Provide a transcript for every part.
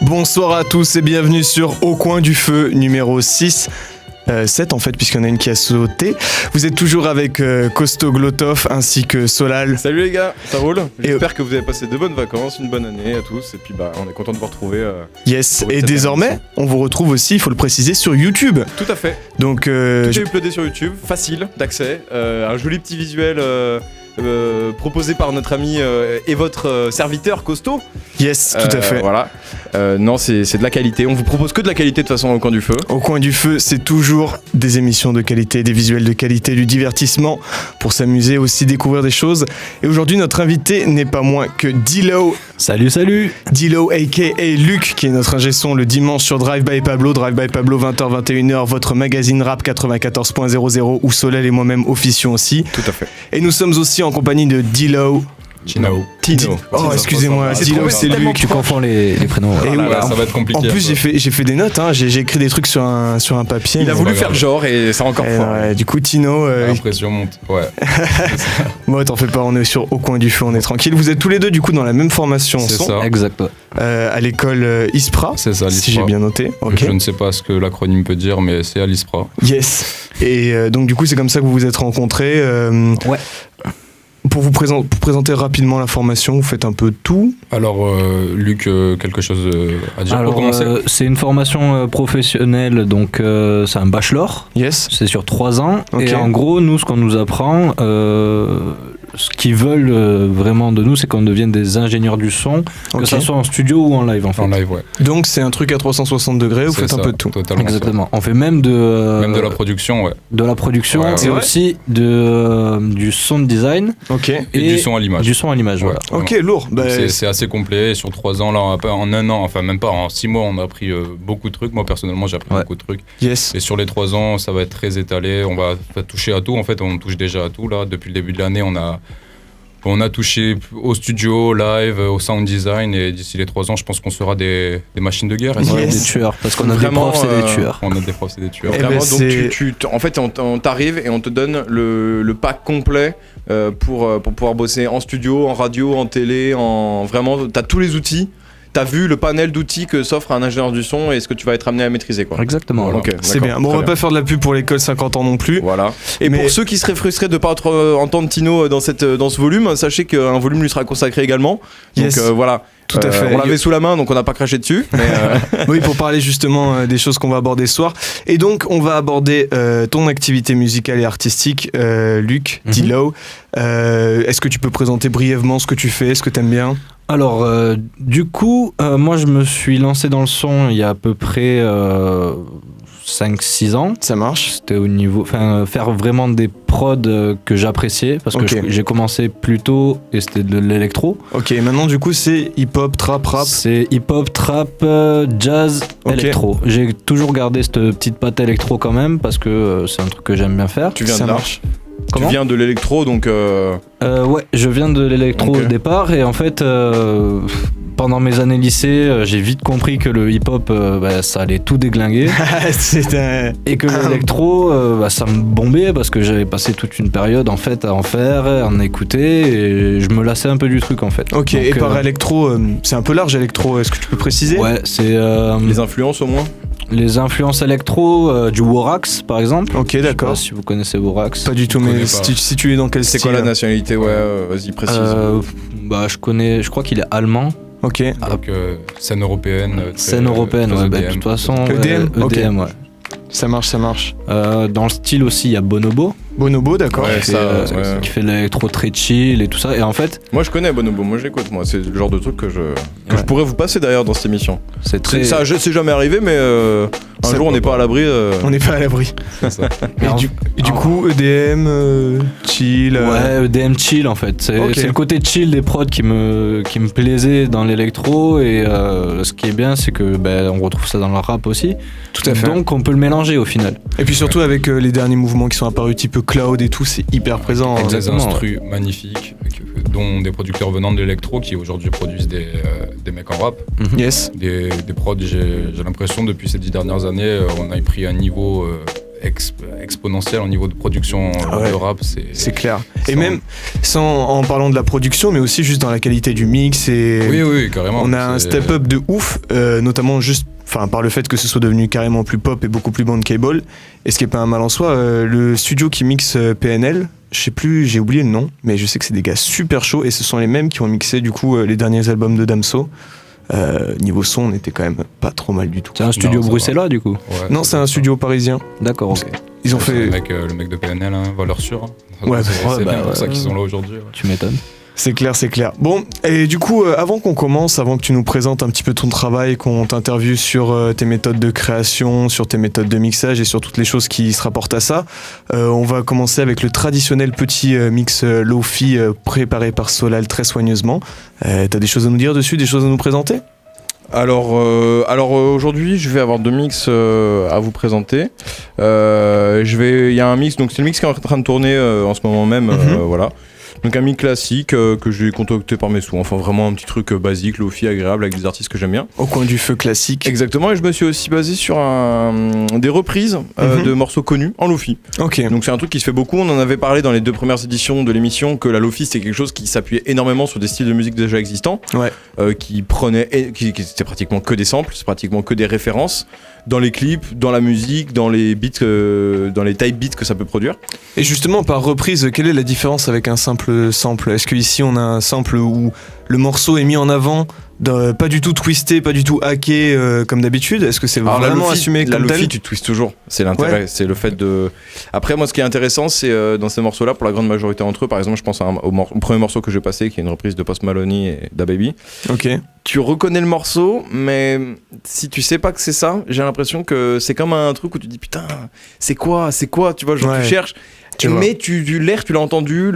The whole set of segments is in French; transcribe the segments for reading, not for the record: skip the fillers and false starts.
Bonsoir à tous et bienvenue sur Au Coin du Feu numéro 6. 7 en fait, puisqu'il y en a une qui a sauté. Vous êtes toujours avec Costo Glotov ainsi que Solal. Salut les gars, ça roule. J'espère que vous avez passé de bonnes vacances, une bonne année à tous. Et puis on est content de vous retrouver. Yes, et désormais, on vous retrouve aussi, il faut le préciser, sur YouTube. Tout à fait. Donc, tout est uploadé sur YouTube, facile d'accès. Un joli petit visuel proposé par notre ami et votre serviteur Costo. Yes, tout à fait. Voilà. Non, c'est de la qualité. On vous propose que de la qualité de toute façon au Coin du Feu. Au Coin du Feu, c'est toujours des émissions de qualité, des visuels de qualité, du divertissement pour s'amuser, aussi découvrir des choses. Et aujourd'hui, notre invité n'est pas moins que D-Low. Salut. D-Low aka Luc, qui est notre ingé son le dimanche sur Drive by Pablo, 20h 21h, votre magazine rap 94.00 où Solal et moi-même officions aussi. Tout à fait. Et nous sommes aussi en compagnie de D-Low. Tino. Oh, excusez-moi, D-Low, c'est Luc. Tu confonds les prénoms. Et voilà, ça va être compliqué. En plus, j'ai fait des notes, hein. J'ai écrit des trucs sur un papier. Il a voulu faire genre et c'est encore fort. Ouais, du coup, Tino. L'impression monte, ouais. Moi, t'en fais pas, on est sur Au Coin du Feu, on est tranquille. Vous êtes tous les deux, du coup, dans la même formation. C'est ça. Exact. À l'école ISPRA. C'est ça, l'ISPRA. Si j'ai bien noté. Okay. Je ne sais pas ce que l'acronyme peut dire, mais c'est à l'ISPRA. Yes. Et donc, du coup, c'est comme ça que vous vous êtes rencontrés. Ouais. Pour présenter rapidement la formation, vous faites un peu tout. Alors, Luc, quelque chose à dire pour commencer? C'est une formation professionnelle, donc c'est un bachelor. Yes. C'est sur 3 ans. Okay. Et en gros, nous, ce qu'on nous apprend, ce qu'ils veulent vraiment de nous, c'est qu'on devienne des ingénieurs du son, que ça soit en studio ou en live, en fait. En live, ouais. Donc, c'est un truc à 360 degrés, vous faites un peu de tout. Totalement. Exactement. Ça. On fait même de la production, ouais. De la production, ouais, et aussi du sound design. Ok. Et du son à l'image. Du son à l'image, ouais, voilà. Ok, lourd. C'est assez complet. Sur 3 ans, là, en un an, enfin même pas, en 6 mois, on a appris beaucoup de trucs. Moi, personnellement, j'ai appris beaucoup de trucs. Yes. Et sur les 3 ans, ça va être très étalé. On va toucher à tout. En fait, on touche déjà à tout. Là, depuis le début de l'année, on a touché au studio, au live, au sound design, et d'ici les 3 ans, je pense qu'on sera des machines de guerre. Des tueurs, parce qu'on a vraiment, des profs, c'est des tueurs. On a des profs, c'est des tueurs. Vraiment, donc en fait, on t'arrive et on te donne le pack complet pour pouvoir bosser en studio, en radio, en télé, vraiment, t'as tous les outils. T'as vu le panel d'outils que s'offre un ingénieur du son et ce que tu vas être amené à maîtriser, quoi. Exactement. Voilà. Okay, c'est bien. Bon, on va pas faire de la pub pour l'école 50 ans non plus. Voilà. Et pour ceux qui seraient frustrés de ne pas entendre Tino dans ce volume, sachez qu'un volume lui sera consacré également. Yes. Donc voilà. Tout à fait. On l'avait sous la main, donc on n'a pas craché dessus. Mais oui, pour parler justement des choses qu'on va aborder ce soir. Et donc, on va aborder ton activité musicale et artistique, Luc, D-Low. Est-ce que tu peux présenter brièvement ce que tu fais, ce que tu aimes bien ? Alors, du coup, moi je me suis lancé dans le son il y a à peu près 5-6 ans. Ça marche. C'était au niveau. Faire vraiment des prods que j'appréciais, parce que j'ai commencé plus tôt et c'était de l'électro. Ok, maintenant du coup c'est hip-hop, trap, rap. C'est hip-hop, trap, jazz, électro. J'ai toujours gardé cette petite patte électro quand même, parce que c'est un truc que j'aime bien faire. Tu viens de là. Comment ? Tu viens de l'électro, donc... Ouais, je viens de l'électro au départ, et en fait, pendant mes années lycée, j'ai vite compris que le hip-hop, ça allait tout déglinguer. Et que l'électro, ça me bombait, parce que j'avais passé toute une période en fait à en faire, à en écouter, et je me lassais un peu du truc en fait. Ok, donc, et par électro, c'est un peu large électro, est-ce que tu peux préciser ? Ouais, c'est... les influences au moins ? Les influences électro, du Worax par exemple. Ok, d'accord. Je sais pas si vous connaissez Worax. Pas du tout, mais si tu es dans quel style ? C'est quoi la nationalité ? Ouais, vas-y, précise. Je crois qu'il est allemand. Ok. Donc, scène européenne. Scène européenne, ouais. De toute façon, EDM, EDM, ouais. Ça marche. Dans le style aussi, il y a Bonobo. Bonobo, d'accord. Ouais, qui fait de l'électro très chill et tout ça. Et en fait... Moi, je connais Bonobo, moi j'écoute, moi. C'est le genre de truc que je pourrais vous passer d'ailleurs dans cette émission. C'est très... Ça, c'est jamais arrivé, mais un jour, on n'est pas à l'abri. On n'est pas à l'abri. C'est ça. Et du coup, EDM, chill. Ouais, EDM chill en fait. C'est le côté chill des prods qui me plaisait dans l'électro, et ce qui est bien, c'est que on retrouve ça dans le rap aussi. Tout à fait. Donc on peut le mélanger au final. Et puis surtout avec les derniers mouvements qui sont apparus, type cloud et tout, c'est hyper présent. Avec des instrus magnifiques, dont des producteurs venant de l'électro qui aujourd'hui produisent des mecs en rap. Yes. Des prods, j'ai l'impression depuis ces 10 dernières années, on a pris un niveau exponentielle au niveau de production de rap. C'est clair. Et même en parlant de la production, mais aussi juste dans la qualité du mix. Oui, carrément. On a un step-up de ouf, notamment juste par le fait que ce soit devenu carrément plus pop et beaucoup plus bankable. Et ce qui est pas un mal en soi, le studio qui mixe PNL, je sais plus, j'ai oublié le nom, mais je sais que c'est des gars super chauds et ce sont les mêmes qui ont mixé du coup les derniers albums de Damso. Niveau son, on était quand même pas trop mal du tout. C'est un studio bruxellois du coup? Non, c'est un studio parisien. D'accord, ok. Ils ont fait. Le mec de PNL, valeur sûre. C'est bien pour ça qu'ils sont là aujourd'hui. Ouais. Tu m'étonnes. C'est clair. Bon, et du coup, avant qu'on commence, avant que tu nous présentes un petit peu ton travail, qu'on t'interviewe sur tes méthodes de création, sur tes méthodes de mixage et sur toutes les choses qui se rapportent à ça, on va commencer avec le traditionnel petit mix Lo-Fi préparé par Solal très soigneusement. T'as des choses à nous dire dessus, des choses à nous présenter ? Alors aujourd'hui, je vais avoir 2 mix à vous présenter. Il y a un mix, donc c'est le mix qui est en train de tourner en ce moment même, voilà. Donc un mix classique que j'ai concocté par mes sous, enfin vraiment un petit truc basique, lo-fi, agréable avec des artistes que j'aime bien. Au coin du feu classique. Exactement, et je me suis aussi basé sur des reprises de morceaux connus en lo-fi. Ok. Donc c'est un truc qui se fait beaucoup, on en avait parlé dans les 2 premières éditions de l'émission, que la lo-fi c'était quelque chose qui s'appuyait énormément sur des styles de musique déjà existants, qui étaient pratiquement que des samples, c'est pratiquement que des références dans les clips, dans la musique, dans les beats, dans les type beats que ça peut produire. Et justement, par reprise, quelle est la différence avec un simple sample ? Est-ce qu'ici on a un sample où le morceau est mis en avant, pas du tout twisté, pas du tout hacké comme d'habitude ? Est-ce que c'est vraiment assumé comme tel ? La lo-fi, tu twistes toujours. C'est l'intérêt, c'est le fait de... Après, moi, ce qui est intéressant, c'est dans ces morceaux-là, pour la grande majorité d'entre eux, par exemple, je pense au premier morceau que je vais passer, qui est une reprise de Post Malone et DaBaby. Ok. Tu reconnais le morceau, mais si tu sais pas que c'est ça, j'ai l'impression que c'est comme un truc où tu dis putain, c'est quoi, tu vois, genre tu cherches. Mais tu l'as entendu,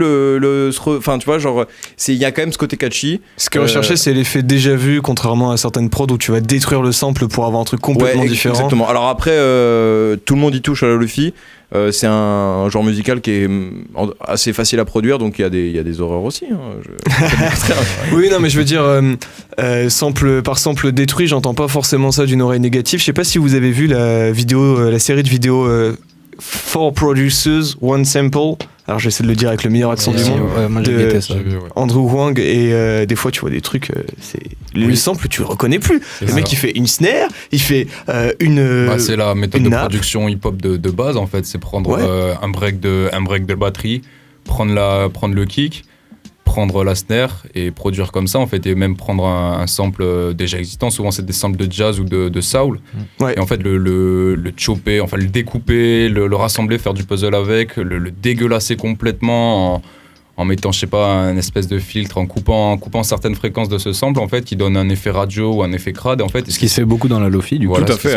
enfin tu vois, genre il y a quand même ce côté catchy. Ce que recherché, c'est l'effet déjà vu, contrairement à certaines prods où tu vas détruire le sample pour avoir un truc complètement différent. Exactement. Alors après, tout le monde y touche à la lo-fi. C'est un genre musical qui est assez facile à produire, donc il y a des horreurs aussi. Oui, non, mais je veux dire, sample par sample détruit, j'entends pas forcément ça d'une oreille négative. Je sais pas si vous avez vu la série de vidéos 4 Producers, 1 Sample. Alors j'essaie de le dire avec le meilleur accent du monde. Moi j'ai guetté ça. Andrew Huang, et des fois tu vois des trucs, le sample tu le reconnais plus. Le mec il fait une snare, il fait c'est la méthode de production hip-hop de base en fait, c'est prendre un break de batterie, prendre le kick, prendre la snare et produire comme ça en fait, et même prendre un sample déjà existant. Souvent c'est des samples de jazz ou de soul, et en fait le chopper, enfin le découper, le rassembler, faire du puzzle avec, le dégueulasser complètement en mettant, je sais pas, un espèce de filtre, en coupant certaines fréquences de ce sample en fait, qui donne un effet radio ou un effet crade en fait. Ce qui se fait beaucoup dans la lo-fi du coup. Tout à fait,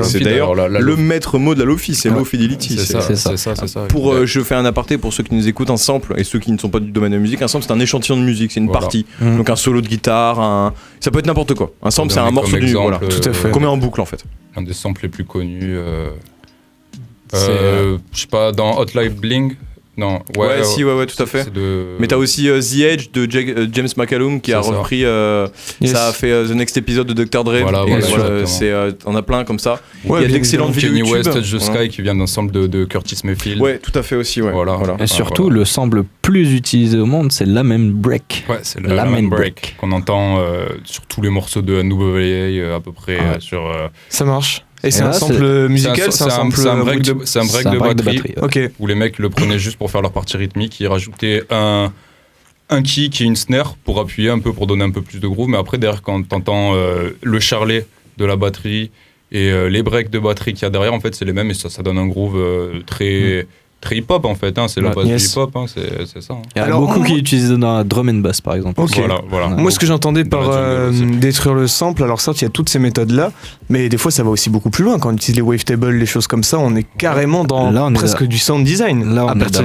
c'est d'ailleurs le maître mot de la lo-fi, c'est low fidelity. C'est ça. Je fais un aparté pour ceux qui nous écoutent, un sample, et ceux qui ne sont pas du domaine de la musique, un sample c'est un échantillon de musique, c'est une partie. Donc un solo de guitare, ça peut être n'importe quoi. Un sample c'est un morceau d'une, voilà. Tout à fait. Qu'on met en boucle en fait. Un des samples les plus connus, je sais pas, dans Hot Light Bling. Non, tout à fait. Mais t'as aussi The Edge de James McCallum qui a repris. Ça a fait The Next Episode de Dr. Dre. On a plein comme ça. Il y a d'excellentes vidéos YouTube. YouTube. West, The Sky qui vient d'un sample de Curtis Mayfield. Ouais, tout à fait aussi. Voilà. Et surtout, le sample le plus utilisé au monde, c'est l'Amen Break. Ouais, c'est l'Amen Break qu'on entend sur tous les morceaux de NWA à peu près. Ça marche. Et c'est un sample musical, c'est un break de batterie. Okay. Où les mecs le prenaient juste pour faire leur partie rythmique, ils rajoutaient un kick et une snare pour appuyer un peu, pour donner un peu plus de groove, mais après derrière quand t'entends le charlet de la batterie et les breaks de batterie qu'il y a derrière, en fait c'est les mêmes, et ça donne un groove très hip-hop en fait, c'est la base du hip-hop, c'est ça. Il y a beaucoup qui utilisent dans la drum and bass par exemple. Okay. Voilà. Moi ce que j'entendais par détruire le sample, alors certes il y a toutes ces méthodes là, mais des fois ça va aussi beaucoup plus loin. Quand on utilise les wavetables, les choses comme ça, on est carrément dans presque du sound design. Là on est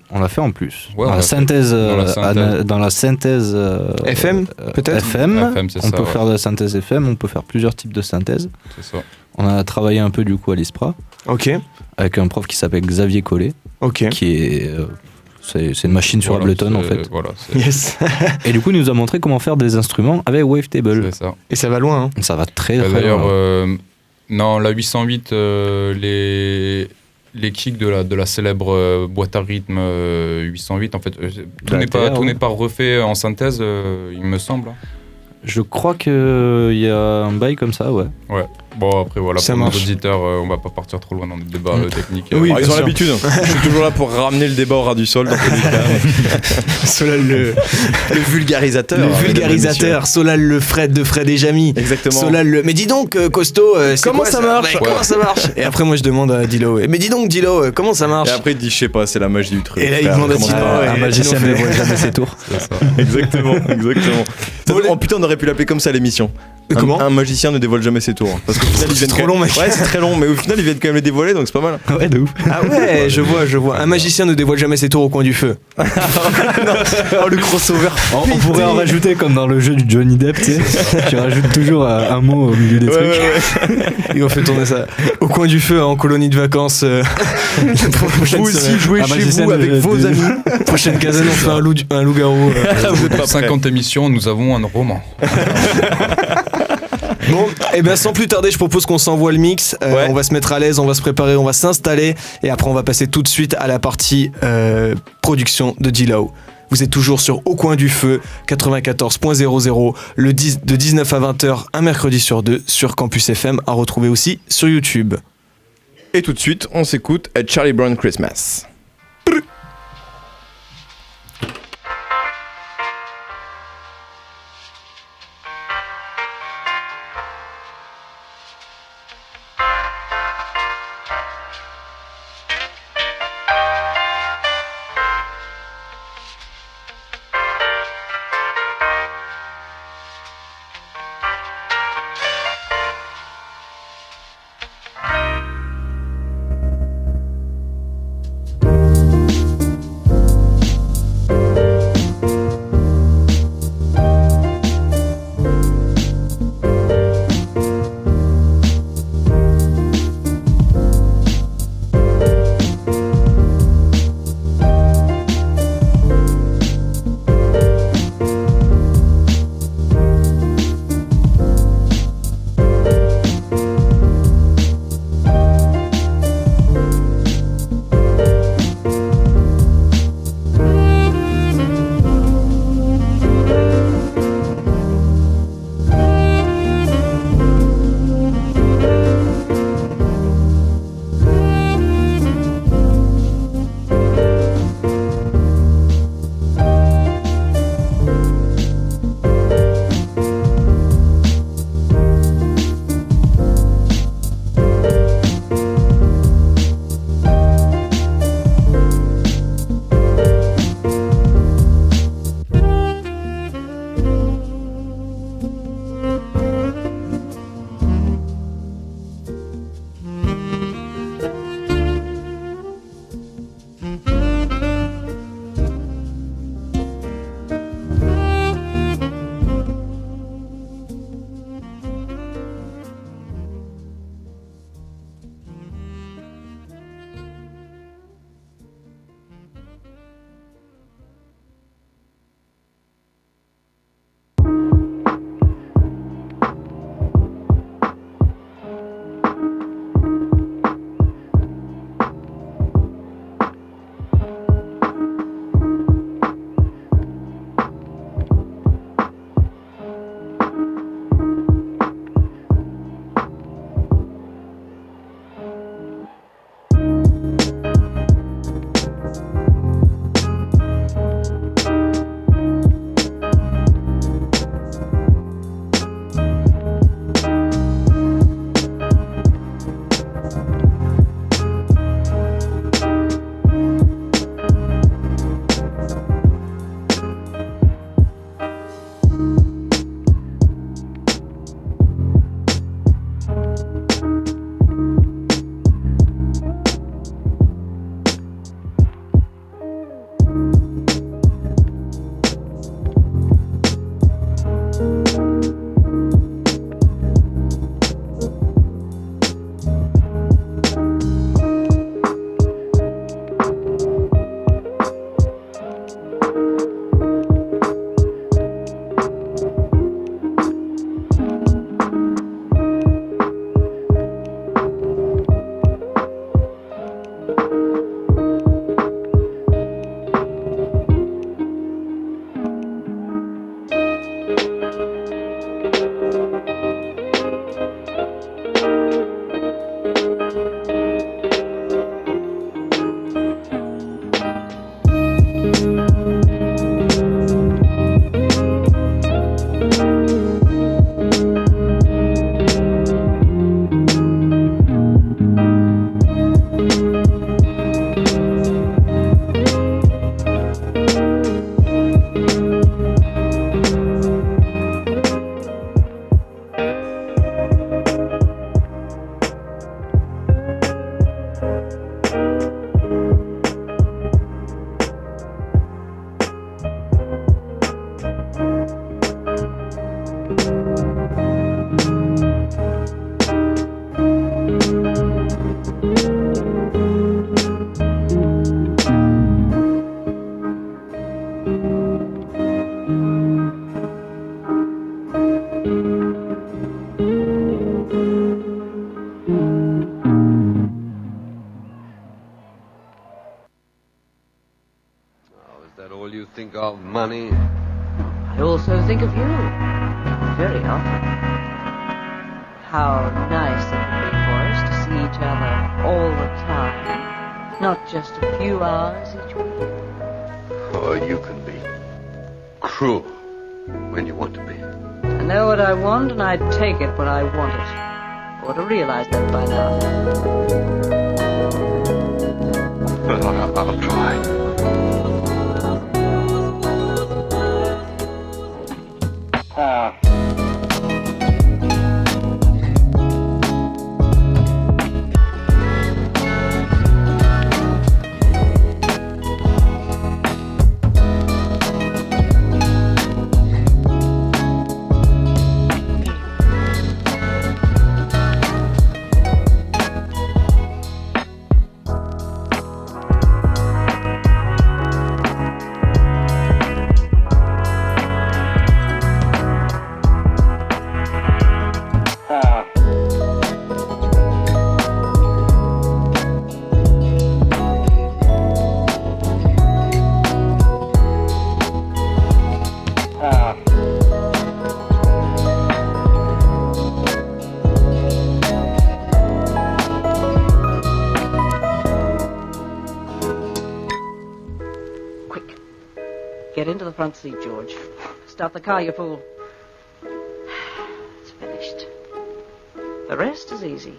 on l'a fait en plus. Dans la synthèse FM peut-être. FM, c'est on peut faire de la synthèse FM, on peut faire plusieurs types de synthèse. C'est ça. On a travaillé un peu du coup à l'ISPRA. Ok. Avec un prof qui s'appelle Xavier Collet. Ok. Qui est c'est une machine sur Ableton en fait. Yes. Et du coup il nous a montré comment faire des instruments avec Wavetable. C'est ça. Et ça va loin. Ça va très loin. D'ailleurs Non, la 808, les kicks de la célèbre boîte à rythme 808, en fait, tout n'est pas refait en synthèse, il me semble. Je crois qu'il y a un bail comme ça, ouais. Ouais. Bon, après, voilà, ça pour marche. nos auditeurs, on va pas partir trop loin dans des débats techniques. Oui, ils ont l'habitude. Je suis toujours là pour ramener le débat au ras du sol. Solal le vulgarisateur. Le vulgarisateur. Solal le Fred de Fred et Jamy. Exactement. Solal le. Mais dis donc, Costo, comment ça marche Comment ça marche Et après, moi, je demande à Dilo. Mais dis donc, Dilo, comment ça marche Et après, il dit, je sais pas, c'est la magie du truc. Et là, il demande à Dilo. Un magicien ne dévoile jamais ses tours. C'est ça. Exactement. Oh putain, on aurait pu l'appeler comme ça l'émission. Comment un magicien ne dévoile jamais ses tours. Parce qu'au final, C'est trop long, mec. Ouais, c'est très long, mais au final, ils viennent quand même les dévoiler, donc c'est pas mal. Ouais, de ouf. Ah ouais, je vois. Un magicien ne dévoile jamais ses tours au coin du feu. Oh, le crossover. On pourrait en rajouter comme dans le jeu du Johnny Depp, tu sais. Tu rajoutes toujours un mot au milieu des trucs. Ouais. Et on fait tourner ça au coin du feu en colonie de vacances. Vous aussi jouez chez vous avec vos amis. Prochaine caserne, on fait un loup-garou. Vous êtes pas Pour 50 émissions, nous avons un roman. Bon, et bien sans plus tarder, je propose qu'on s'envoie le mix. On va se mettre à l'aise, on va se préparer, on va s'installer. Et après, on va passer tout de suite à la partie production de D-Low. Vous êtes toujours sur Au Coin du Feu, 94.00, de 19 à 20h, un mercredi sur deux, sur Campus FM, à retrouver aussi sur YouTube. Et tout de suite, on s'écoute à Charlie Brown Christmas. Think of money. I also think of you very often. How nice it would be for us to see each other all the time, not just a few hours each week. Oh, you can be cruel when you want to be. I know what I want and I take it when I want it. You ought to realize that by now. Well, I'll try. Get into the front seat, George. Stop the car, you fool. It's finished. The rest is easy.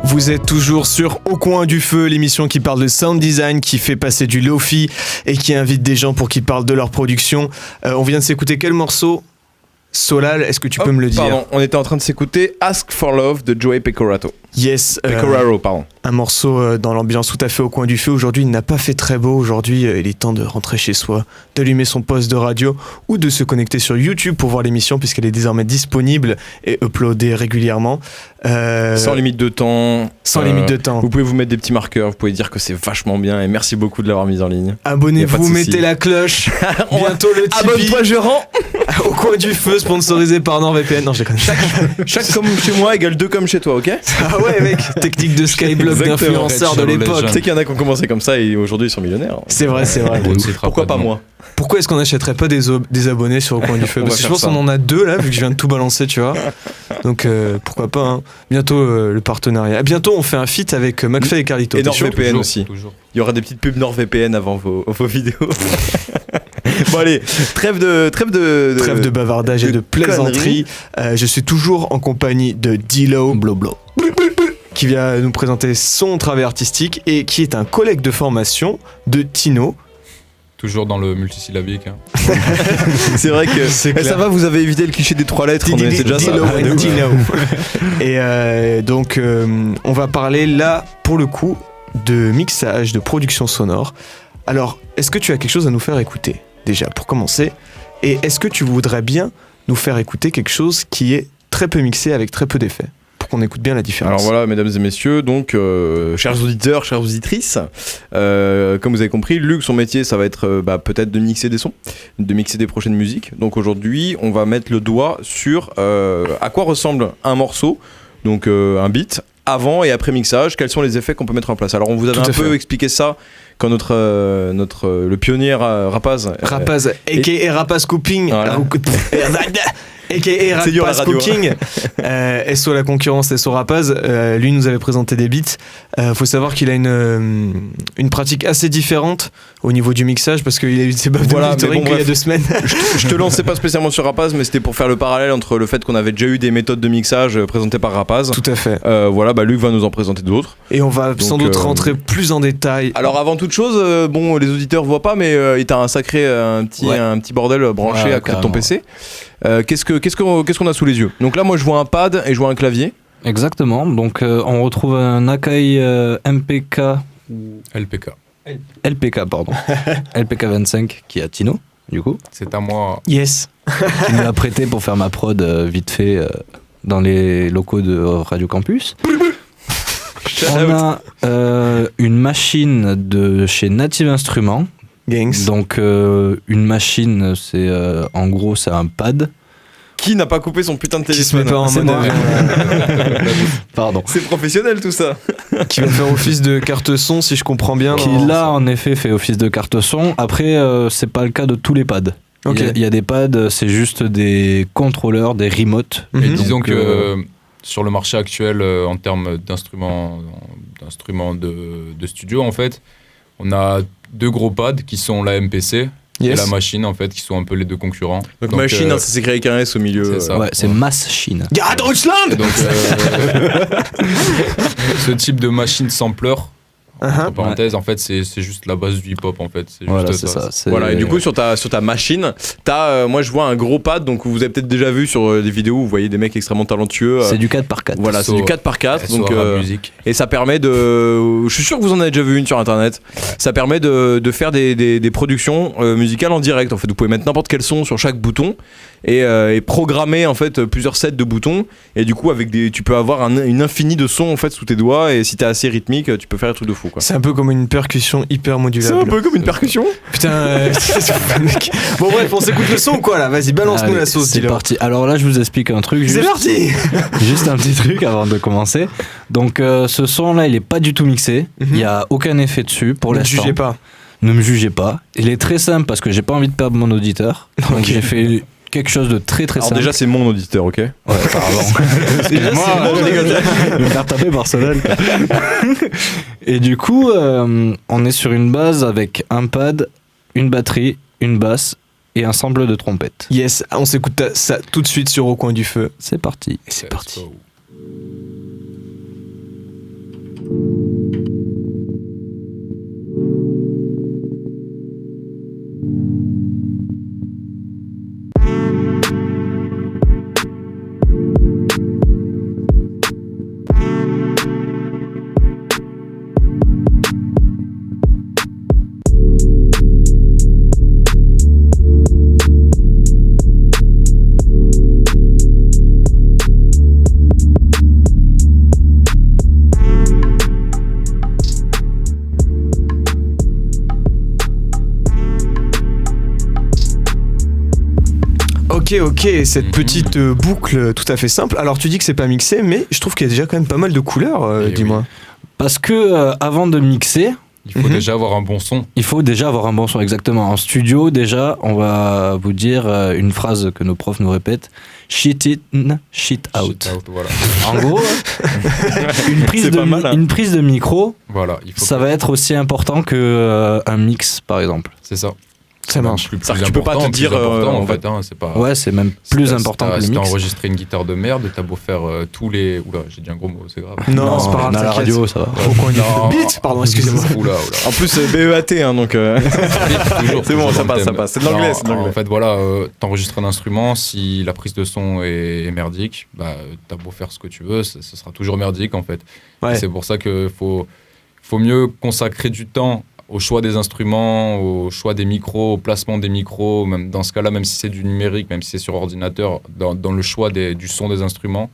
Vous êtes toujours sur Au coin du feu, l'émission qui parle de sound design, qui fait passer du lo-fi et qui invite des gens pour qu'ils parlent de leur production. On vient de s'écouter quel morceau ? Solal, est-ce que tu peux me le dire ? Pardon, on était en train de s'écouter Ask for Love de Joey Pecorato. Yes. Pecoraro, pardon. Un morceau dans l'ambiance tout à fait au coin du feu. Aujourd'hui, il n'a pas fait très beau. Aujourd'hui, il est temps de rentrer chez soi, d'allumer son poste de radio ou de se connecter sur YouTube pour voir l'émission puisqu'elle est désormais disponible et uploadée régulièrement. Sans limite de temps. Sans limite de temps. Vous pouvez vous mettre des petits marqueurs, vous pouvez dire que c'est vachement bien et merci beaucoup de l'avoir mise en ligne. Abonnez-vous, mettez la cloche. Bientôt le Tipeee. Abonne-toi, je rends. Au coin du feu, sponsorisé par NordVPN. Non, je déconne. Chaque comme chez moi égale 2 comme chez toi, ok ? Ah ouais, mec. Technique de Skyblock d'influenceurs de l'époque. Tu sais qu'il y en a qui ont commencé comme ça et aujourd'hui ils sont millionnaires. C'est vrai, c'est vrai. Pourquoi pas moi ? Pourquoi est-ce qu'on n'achèterait pas des abonnés sur Au coin du feu ? Parce que je pense qu'on en a 2 là, vu que je viens de tout balancer, tu vois. Donc pourquoi pas, hein. Bientôt le partenariat. Bientôt on fait un feat avec McFly et Carlito. Et NordVPN aussi. Toujours. Il y aura des petites pubs NordVPN avant vos vidéos. Bon allez, trêve de bavardage et de plaisanterie. Je suis toujours en compagnie de D-Lo Bloblo, qui vient nous présenter son travail artistique et qui est un collègue de formation de Tino. Toujours dans le multisyllabique. Hein. C'est vrai que ça va, vous avez évité le cliché des 3 lettres, on était déjà ça. Et donc on va parler là pour le coup de mixage, de production sonore. Alors, est-ce que tu as quelque chose à nous faire écouter déjà pour commencer ? Et est-ce que tu voudrais bien nous faire écouter quelque chose qui est très peu mixé avec très peu d'effets pour qu'on écoute bien la différence. Alors voilà, mesdames et messieurs, donc chers auditeurs, chères auditrices, comme vous avez compris, Luc, son métier, ça va être peut-être de mixer des sons, de mixer des prochaines musiques. Donc aujourd'hui, on va mettre le doigt sur à quoi ressemble un morceau, donc un beat, avant et après mixage, quels sont les effets qu'on peut mettre en place. Alors on vous avait un peu expliqué ça quand le pionnier Rapaz, a.k.a. Rapaz Cooking, voilà. a.k.a. Rapaz Cooking, SO la concurrence, SO Rapaz, lui nous avait présenté des beats. Faut savoir qu'il a une pratique assez différente au niveau du mixage parce qu'il a eu ses baffes de monitoring il y a 2 semaines. Je te lançais pas spécialement sur Rapaz, mais c'était pour faire le parallèle entre le fait qu'on avait déjà eu des méthodes de mixage présentées par Rapaz. Tout à fait. Voilà, Luc va nous en présenter d'autres. Et on va sans doute rentrer plus en détail. Alors avant toute chose, les auditeurs voient pas, mais il t'a un petit bordel branché à côté de ton PC. Qu'est-ce qu'on a sous les yeux? Donc là, moi, je vois un pad et je vois un clavier. Exactement. Donc on retrouve un Akai MPK LPK pardon. LPK 25 qui est à Tino du coup. C'est à moi. Yes. Qui me l'a prêté pour faire ma prod vite fait dans les locaux de Radio Campus. On a une machine de chez Native Instruments. Gangs. Donc une machine, c'est en gros c'est un pad. Qui n'a pas coupé son putain de Qui se met téléphone? pas en mode Pardon. C'est professionnel tout ça. Qui va faire office de carte son si je comprends bien. Qui là en effet fait office de carte son. Après c'est pas le cas de tous les pads. Okay. Il y a des pads, c'est juste des contrôleurs, des remotes. Et disons que sur le marché actuel, en termes d'instruments de studio, en fait, on a 2 gros pads qui sont la MPC et la machine, en fait, qui sont un peu les 2 concurrents. Donc machine, ça s'écrit avec un S au milieu. C'est ça. Ouais, c'est Machine. Ja, Deutschland. Et donc, ce type de machine sampler, entre parenthèses, en fait, c'est juste la base du hip-hop, en fait. C'est voilà, juste c'est ça. Voilà, et du coup, sur ta machine, t'as, moi je vois un gros pad, donc vous avez peut-être déjà vu sur des vidéos où vous voyez des mecs extrêmement talentueux. C'est du 4x4. Voilà, c'est du 4x4. Donc, musique. et ça permet de. Je suis sûr que vous en avez déjà vu une sur internet. Ouais. Ça permet de faire des productions musicales en direct. En fait, vous pouvez mettre n'importe quel son sur chaque bouton et programmer en fait plusieurs sets de boutons. Et du coup, tu peux avoir une infinie de sons en fait sous tes doigts. Et si t'es assez rythmique, tu peux faire des trucs de fou. Quoi. C'est un peu comme une percussion hyper modulable. C'est un peu comme une percussion. Putain, bon bref, on s'écoute le son ou quoi là? Vas-y, balance-nous la sauce. C'est parti. Alors là, je vous explique un truc. C'est parti. Juste un petit truc avant de commencer. Donc ce son là, il est pas du tout mixé. Il y a aucun effet dessus pour l'instant. Ne jugez pas. Ne me jugez pas. Il est très simple parce que j'ai pas envie de perdre mon auditeur. Donc j'ai fait quelque chose de très simple. Alors déjà c'est mon auditeur, ok? Ouais, pardon. Excuse-moi, je vais me faire taper Barcelone. Et du coup, on est sur une base avec un pad, une batterie, une basse et un sample de trompette. Yes, on s'écoute ça tout de suite sur Au Coin du Feu. C'est parti. Et c'est parti. Ok, cette petite boucle tout à fait simple. Alors tu dis que c'est pas mixé, mais je trouve qu'il y a déjà quand même pas mal de couleurs, dis-moi. Oui. Parce que avant de mixer, il faut déjà avoir un bon son. Il faut déjà avoir un bon son, exactement. En studio, déjà, on va vous dire une phrase que nos profs nous répètent. Shit in, shit out. Shit out, voilà. En gros, une prise de micro, voilà, ça va être aussi important qu'un mix, par exemple. C'est ça. Ça marche. Tu peux pas te dire en fait, hein, c'est pas. Ouais, c'est même plus important que le mix. Si t'as enregistré une guitare de merde, t'as beau faire tous les. Oula, j'ai dit un gros mot, c'est grave. Non, c'est pas grave. Dans la radio, ça va. Au coin du beat, pardon, excusez-moi. Oula. En plus, BEAT, hein, donc. C'est bon, ça passe. C'est de l'anglais, En fait, voilà, t'enregistres un instrument, si la prise de son est merdique, bah, t'as beau faire ce que tu veux, ce sera toujours merdique, en fait. Ouais. C'est pour ça qu'il faut mieux consacrer du temps au choix des instruments, au choix des micros, au placement des micros, même dans ce cas-là, même si c'est du numérique, même si c'est sur ordinateur, dans le choix du son des instruments,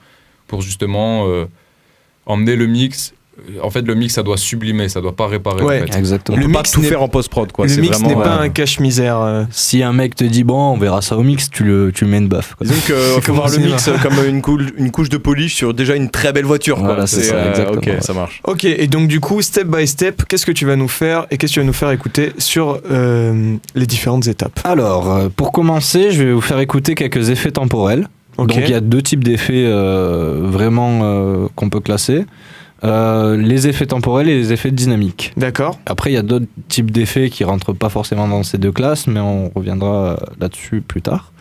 pour justement emmener le mix. En fait, le mix, ça doit sublimer, ça doit pas réparer. Ouais, en fait. Exactement. On Le peut pas mix tout n'est- faire en post-prod, quoi. Le C'est mix vraiment, n'est pas un cache-misère. Si un mec te dit bon, on verra ça au mix, tu mets une baffe. quoi. Disons qu'il faut comment voir le c'est, mix comme une couche de polish sur déjà une très belle voiture, quoi. Voilà, c'est ça, exactement. Ok, ça marche. Ok, et donc du coup, step by step, qu'est-ce que tu vas nous faire et qu'est-ce que tu vas nous faire écouter sur les différentes étapes? Alors, pour commencer, je vais vous faire écouter quelques effets temporels. Ok. Donc il y a 2 types d'effets vraiment qu'on peut classer. Les effets temporels et les effets dynamiques. D'accord. Après, il y a d'autres types d'effets qui rentrent pas forcément dans ces 2 classes, mais on reviendra là-dessus plus tard.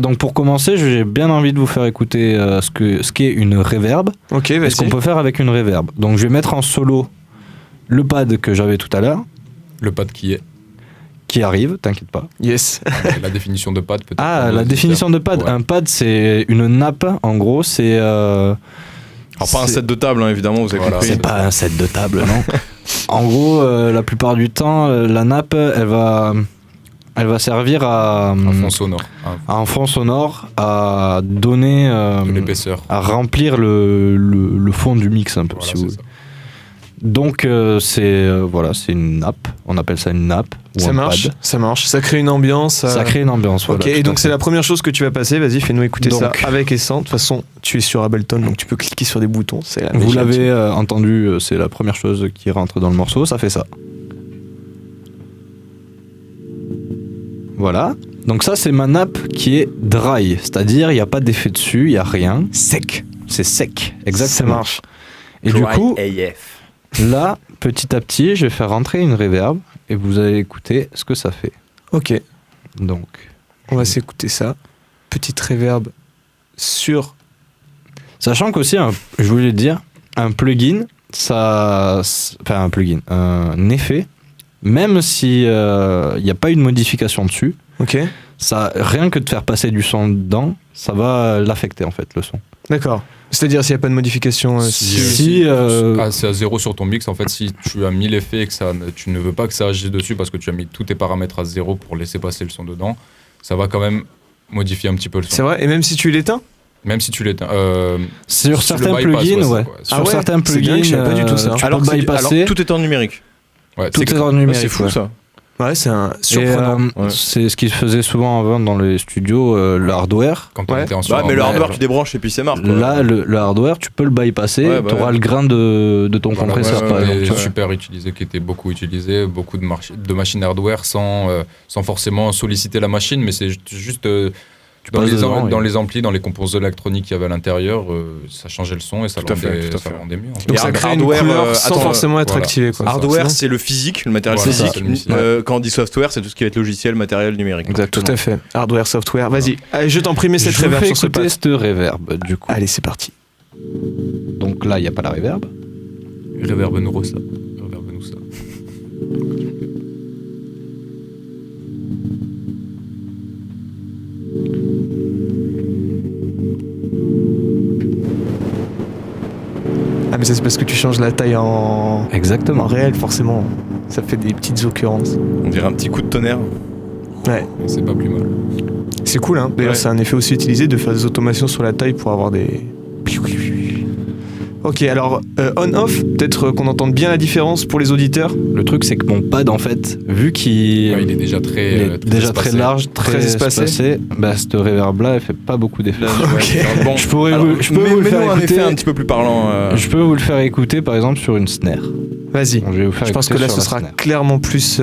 Donc pour commencer, j'ai bien envie de vous faire écouter ce qu'est une reverb Ok, et ce qu'on vas-y. peut faire avec une reverb. Donc je vais mettre en solo le pad que j'avais tout à l'heure, Le pad qui arrive, t'inquiète pas. Yes. la définition de pad peut-être. Ah, pour la nos définition de pad. Ouais. Un pad, c'est une nappe, en gros, c'est... Alors, pas un c'est- set de table, hein, évidemment, vous avez Voilà. compris. C'est pas un set de table, non. En gros, la plupart du temps, la nappe, elle va servir à Un fond sonore, un fond sonore, à donner, de l'épaisseur. à remplir le fond du mix un peu, Voilà, si vous c'est voulez. ça. Donc c'est une nappe, on appelle ça une nappe ou Ça un marche, pad. ça marche. Ça crée une ambiance. Ça crée une ambiance. Ok, voilà, et tout à donc c'est fait. la première chose que tu vas passer. Vas-y, fais-nous écouter ça Donc. avec et sans. De toute façon, tu es sur Ableton, donc tu peux cliquer sur des boutons. C'est la Vous magie l'avez là-dessus. entendu, c'est la première chose qui rentre dans le morceau, ça fait ça. Voilà. Donc ça, c'est ma nappe qui est dry, c'est-à-dire il n'y a pas d'effet dessus, il n'y a rien. Sec. C'est sec, Ça exactement. marche. Et du coup, AF. là, petit à petit, je vais faire rentrer une reverb et vous allez écouter ce que ça fait. Ok, Donc, on va s'écouter ça. Petite reverb sur. sachant qu'aussi, je voulais le dire, un plugin, un effet, même si il n'y a pas eu de modification dessus, Ok, ça, rien que de faire passer du son dedans, ça va l'affecter en fait, le son. d'accord. C'est-à-dire s'il n'y a pas de modification. Si, C'est à 0 sur ton mix. En fait, si tu as mis l'effet et que tu ne veux pas que ça agisse dessus parce que tu as mis tous tes paramètres à 0 pour laisser passer le son dedans, ça va quand même modifier un petit peu le son. C'est vrai. Et même si tu l'éteins. Même si tu l'éteins. sur sur certains le bypass, plugins, ouais, ouais. c'est- Sur Ah ouais, certains c'est bien plugins, que je savais pas du tout ça. tu Alors, peux alors bypasser. tout est en numérique. Ouais, Tout c'est- est en Ah, numérique. c'est fou, ouais. ça. Ouais, c'est un Et, surprenant. Ouais. c'est ce qui se faisait souvent avant dans les studios, le hardware. Quand on Ouais. était en Bah, mais le hardware, ouais. tu débranches et puis c'est marre, quoi. Là, le hardware, tu peux le bypasser, Ouais, bah tu auras ouais. le grain de ton Voilà, compresseur, ouais, par ouais, exemple. et tu vois. super utilisé, qui était beaucoup utilisé, beaucoup de machines hardware sans forcément solliciter la machine, mais c'est juste dans, passes les, dedans, dans oui. les amplis, dans les composants électroniques qu'il y avait à l'intérieur, ça changeait le son et ça Tout à le fait, rendait, tout à ça fait. le rendait mieux. en fait. Donc Et ça crée une hardware, couleur sans attends, forcément être voilà, activé. c'est Quoi. ça. Hardware, c'est le physique, le matériel Voilà, physique. c'est le musique. Quand on dit software, c'est tout ce qui va être logiciel, matériel, numérique. Exactement. Tout à fait. Hardware, software. Vas-y, allez, je t'en prie, mets cette Je vous reverb fais sur ce écouter pad. cette reverb, du coup. Allez, c'est parti. Donc là, il n'y a pas la reverb. Reverbe-nous ça. Reverbe-nous ça. Ah, mais ça, c'est parce que tu changes la taille en Exactement. réel, forcément. Ça fait des petites occurrences. On dirait un petit coup de tonnerre. Ouais, Et c'est pas plus mal. c'est cool, hein. D'ailleurs, Ouais. c'est un effet aussi utilisé de faire des automations sur la taille pour avoir des. Ok, alors on-off, peut-être qu'on entende bien la différence pour les auditeurs. Le truc, c'est que mon pad, en fait, vu qu'il Ouais, il est déjà très, il est déjà très espacé. large, très espacé, bah, cette reverb-là, elle fait pas beaucoup d'effet. Bon, Je pourrais alors, je peux vous le mets-nous faire un écouter. effet un petit peu plus parlant. Je peux vous le faire écouter, par exemple, sur une snare. Vas-y. Donc, je vais vous faire Je pense que écouter là, sur ce la sera snare. clairement plus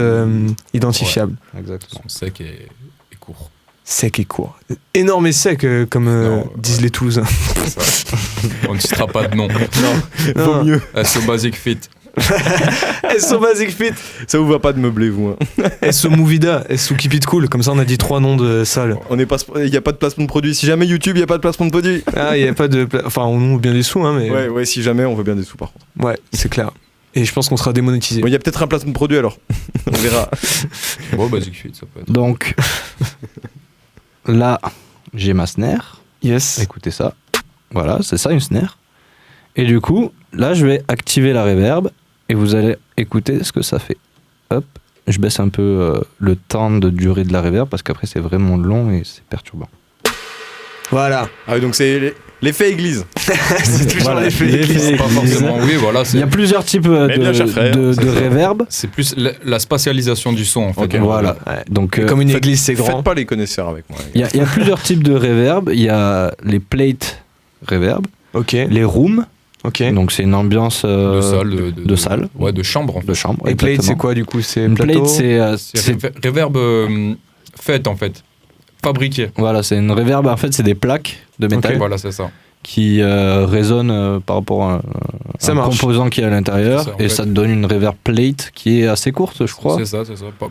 identifiable. Exactement. Son sec et court. Sec et court. Énorme et sec, comme Non, disent ouais. les Toulousains. C'est ça. On ne citera pas de nom. Non. Vaut mieux. SO Basic Fit. SO Basic Fit, Ça vous va pas de meubler, vous. Hein. SO Movida, SO Keep It Cool. Comme ça, on a dit 3 noms de salles. Il n'y a pas de placement de produit. Si jamais YouTube, il n'y a pas de placement de produit. Ah, il n'y a pas de. Enfin, on veut bien des sous, hein, mais. Ouais, si jamais, on veut bien des sous, par contre. Ouais, c'est clair. Et je pense qu'on sera démonétisé. Bon, il y a peut-être un placement de produit alors. On verra. Bon, Basic Fit, ça peut être. Donc, là, j'ai ma snare. Yes. Écoutez ça. Voilà, c'est ça une snare. Et du coup, là, je vais activer la reverb et vous allez écouter ce que ça fait. Hop, je baisse un peu le temps de durée de la reverb parce qu'après, c'est vraiment long et c'est perturbant. Voilà. Ah oui, donc c'est l'effet église. C'est toujours Voilà, l'effet l'effet éclipse. Pas forcément, oui, voilà. Il y a plusieurs types de reverb. C'est plus la spatialisation du son, en fait. Ok. Voilà. Ouais. Donc, Comme une église, c'est grand. Faites pas les connaisseurs avec moi. il y a plusieurs types de reverb. Il y a les plate reverb, Ok, les rooms. ok. Donc c'est une ambiance De salle. de salle. Ouais, de chambre, en fait. De chambre. Et plate, exactement. c'est quoi du coup? C'est Une plateau. plate, C'est reverb fait, en fait. Fabriqué. voilà, c'est une reverb. En fait, c'est des plaques de métal Voilà, c'est ça. qui résonnent par rapport à Ça un marche. composant qui est à l'intérieur, C'est ça, en et fait. ça te donne une reverb plate qui est assez courte, je crois. C'est ça.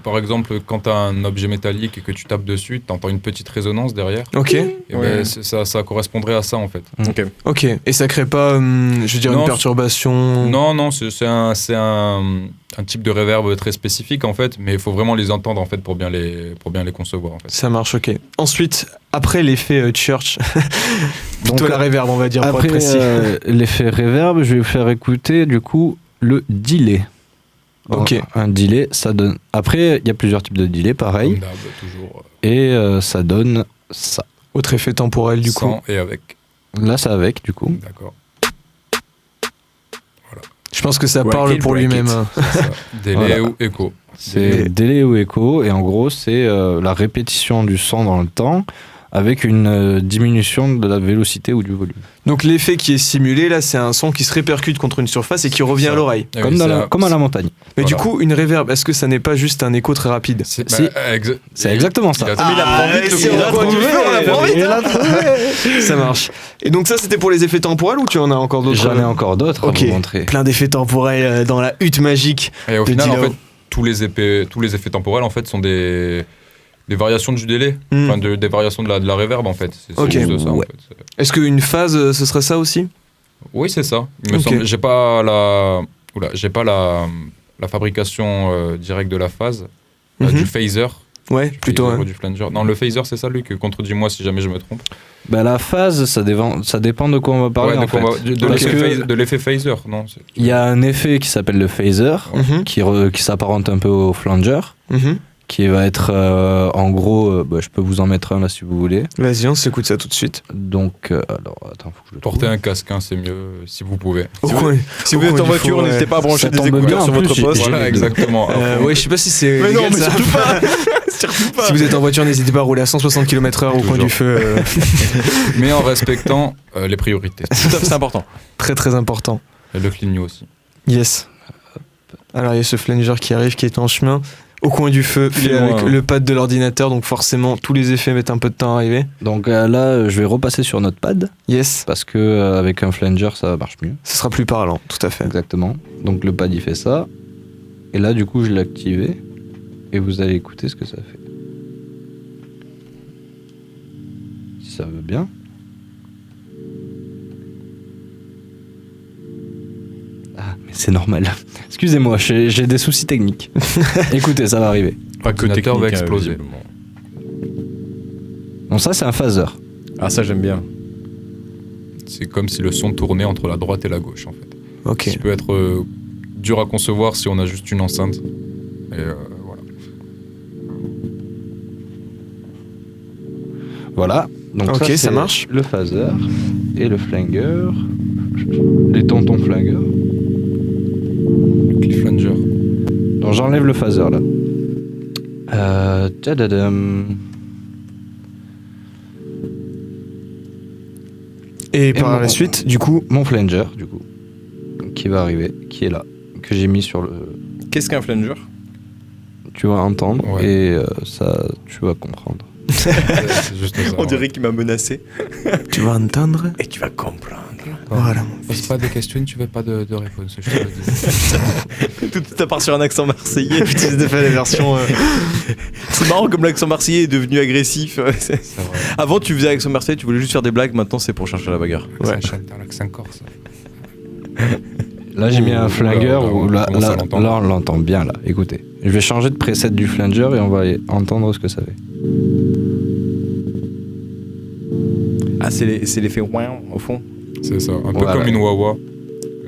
Par exemple, quand tu as un objet métallique et que tu tapes dessus, tu entends une petite résonance derrière. Ok, Et Ouais. ben, ça correspondrait à ça, en fait. Ok. ok. Et ça crée pas, je veux dire, Non, une perturbation? Non, c'est un type de reverb très spécifique, en fait, mais il faut vraiment les entendre, en fait, pour bien les concevoir, en fait. Ça marche, ok. Ensuite, après l'effet church, Donc, plutôt la reverb, on va dire, pour après être précis. l'effet reverb, je vais vous faire écouter du coup le delay. Donc, Ok. Un delay, ça donne. Après, il y a plusieurs types de delay, pareil, Comme d'hab, toujours. et ça donne ça. Autre effet temporel, du coup. Sans et avec. Là, c'est avec, du coup. D'accord. Je pense que ça Break parle it, pour break lui-même. it. hein. C'est ça. Délai Voilà. ou écho. C'est délai ou écho, et en gros, c'est la répétition du son dans le temps avec une diminution de la vélocité ou du volume. Donc l'effet qui est simulé, là, c'est un son qui se répercute contre une surface et qui revient ça. à l'oreille. Eh Comme, oui, comme à la montagne. Mais du Voilà. coup, une reverb, est-ce que ça n'est pas juste un écho très rapide? C'est Si. C'est exactement ça. Il a- il apprend vite le c'est coup. on apprend du feu, on l'apprend vite, Il hein. l'a trouvé. Ça marche. Et donc ça, c'était pour les effets temporels ou tu en as encore d'autres? J'en ai encore d'autres Ok. à vous montrer. Plein d'effets temporels dans la hutte magique. Et au de final, en Dilo. fait, tous les effets temporels, en fait, sont des variations du délai. Hmm. Enfin, des variations de la reverb, en fait. C'est Ok. juste ça, en Ouais. fait. Est-ce qu'une phase, ce serait ça aussi? Oui, c'est ça. Il me Ok. semble. J'ai pas la fabrication directe de la phase, Mhm. du phaser. Ouais, plutôt. Phaser hein. ou du flanger. Non, le phaser, c'est ça, Luc. Contredis-moi si jamais je me trompe. Bah, la phase, ça dépend de quoi on va parler. Ouais, en de quoi fait. on va- de Parce l'effet que de l'effet phaser, non c'est- il y a un effet qui s'appelle le phaser, Mhm, qui s'apparente un peu au flanger, mhm. qui va être en gros, bah, je peux vous en mettre un là si vous voulez. Vas-y, on s'écoute ça tout de suite. Donc, alors, attends, faut que je le trouve. Portez un casque, hein, c'est mieux si vous pouvez. Au Si coin- Si au vous êtes coin en du voiture, four, n'hésitez pas à brancher Ça des tombe écouteurs bien, sur en votre plus, poste. j'ai Voilà, les deux. exactement. Ouais, je sais pas si c'est. Mais non, légal, mais ça. surtout pas. Surtout pas. Si vous êtes en voiture, n'hésitez pas à rouler à 160 km/h au coin Toujours. du feu. Mais en respectant les priorités. C'est important. Très très important. Et le clignou aussi. Yes. Alors il y a ce flanger qui arrive, qui est en chemin, au coin du feu, Il est fait avec loin. le pad de l'ordinateur, donc forcément tous les effets mettent un peu de temps à arriver. Donc là, je vais repasser sur notre pad, Yes. parce que avec un flanger, ça marche mieux. Ce sera plus parlant, tout à fait. Exactement. Donc le pad, il fait ça. Et là, du coup, je l'ai activé. Et vous allez écouter ce que ça fait. Si ça veut bien. Ah, mais c'est normal. Excusez-moi, j'ai des soucis techniques. Écoutez, ça va arriver. Pas que L'ordinateur va technique, exploser. visiblement. Donc ça, c'est un phaser. Ah, ça, j'aime bien. C'est comme si le son tournait entre la droite et la gauche, en fait. Ok. Ce qui peut être dur à concevoir si on a juste une enceinte. Et voilà. Voilà. Donc Ok, ça c'est marche. Le phaser et le flanger. Les tontons flanger. Cliff flanger. Donc j'enlève le phaser là. Tadadam. Et par mon- la suite, du coup, Mon flanger, du coup, qui va arriver, qui est là, que j'ai mis sur le. Qu'est-ce qu'un flanger? Tu vas entendre Ouais. et ça, tu vas comprendre. C'est juste ça. On dirait qu'il m'a menacé. tu vas entendre. Et tu vas comprendre. Voilà. Pose pas de questions, tu veux pas de réponse. Je te le dis. Tout à part sur un accent marseillais. Tu as fait la version. C'est marrant comme l'accent marseillais est devenu agressif. C'est vrai. Avant, tu faisais l'accent marseillais, tu voulais juste faire des blagues. Maintenant, c'est pour chercher la bagarre. Ouais. L'accent corse. Là, j'ai mis un flanger là, où là, on commence à là, l'entendre. là, on l'entend bien là. Écoutez, je vais changer de preset du flanger et on va entendre ce que ça fait. Ah, c'est l'effet ouin au fond. C'est ça. Un peu Voilà. comme une wah-wah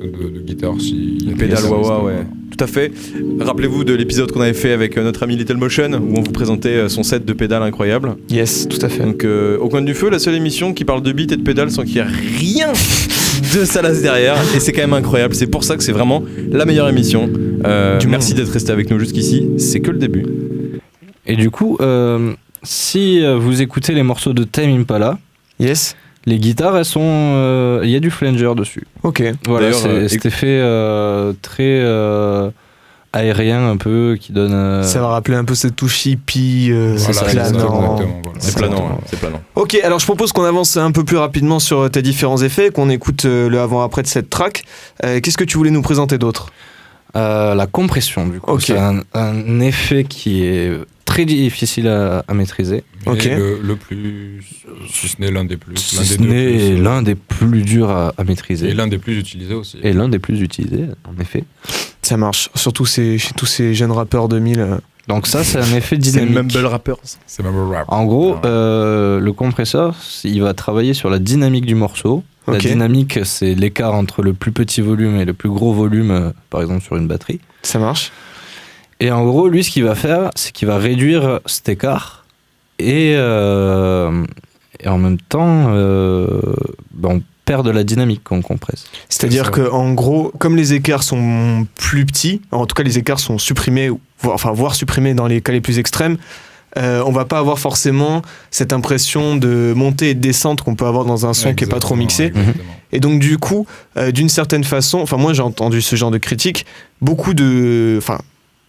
de guitare. Si Une pédale wah-wah, ouais. tout à fait. Rappelez-vous de l'épisode qu'on avait fait avec notre ami Little Motion, où on vous présentait son set de pédales incroyable. Yes, tout à fait. Donc au coin du feu, la seule émission qui parle de beats et de pédales sans qu'il y ait rien de salace derrière, et c'est quand même incroyable. C'est pour ça que c'est vraiment la meilleure émission. Merci d'être resté avec nous jusqu'ici, c'est que le début. Et du coup, si vous écoutez les morceaux de Tame Impala, yes, les guitares, elles sont, il y a du flanger dessus. Ok. Voilà, c'est cet effet très aérien un peu qui donne. Ça va rappeler un peu cette touche hippie. C'est planant. C'est planant, c'est planant. Ok, alors je propose qu'on avance un peu plus rapidement sur tes différents effets, qu'on écoute le avant-après de cette track. Qu'est-ce que tu voulais nous présenter d'autre? La compression, du coup. Ok. C'est un effet qui est très difficile à maîtriser. Ok. Le plus, si ce n'est l'un des plus. Si ce n'est l'un des plus durs à maîtriser. Et l'un des plus utilisés aussi. Et l'un des plus utilisés, en effet. Ça marche, surtout chez tous ces jeunes rappeurs 2000. Donc ça, c'est un effet C'est dynamique. Mumble Rappers. C'est même rap. En gros, le compresseur, il va travailler sur la dynamique du morceau. La Ok. dynamique, c'est l'écart entre le plus petit volume et le plus gros volume, par exemple sur une batterie. Ça marche. Et en gros, lui, ce qu'il va faire, c'est qu'il va réduire cet écart et en même temps, on perd de la dynamique quand on compresse. C'est-à-dire C'est ça. que en gros, comme les écarts sont plus petits, en tout cas les écarts sont supprimés, voire supprimés dans les cas les plus extrêmes, on va pas avoir forcément cette impression de montée et de descente qu'on peut avoir dans un son qui est pas trop mixé. Exactement. Et donc du coup, d'une certaine façon, enfin moi j'ai entendu ce genre de critiques,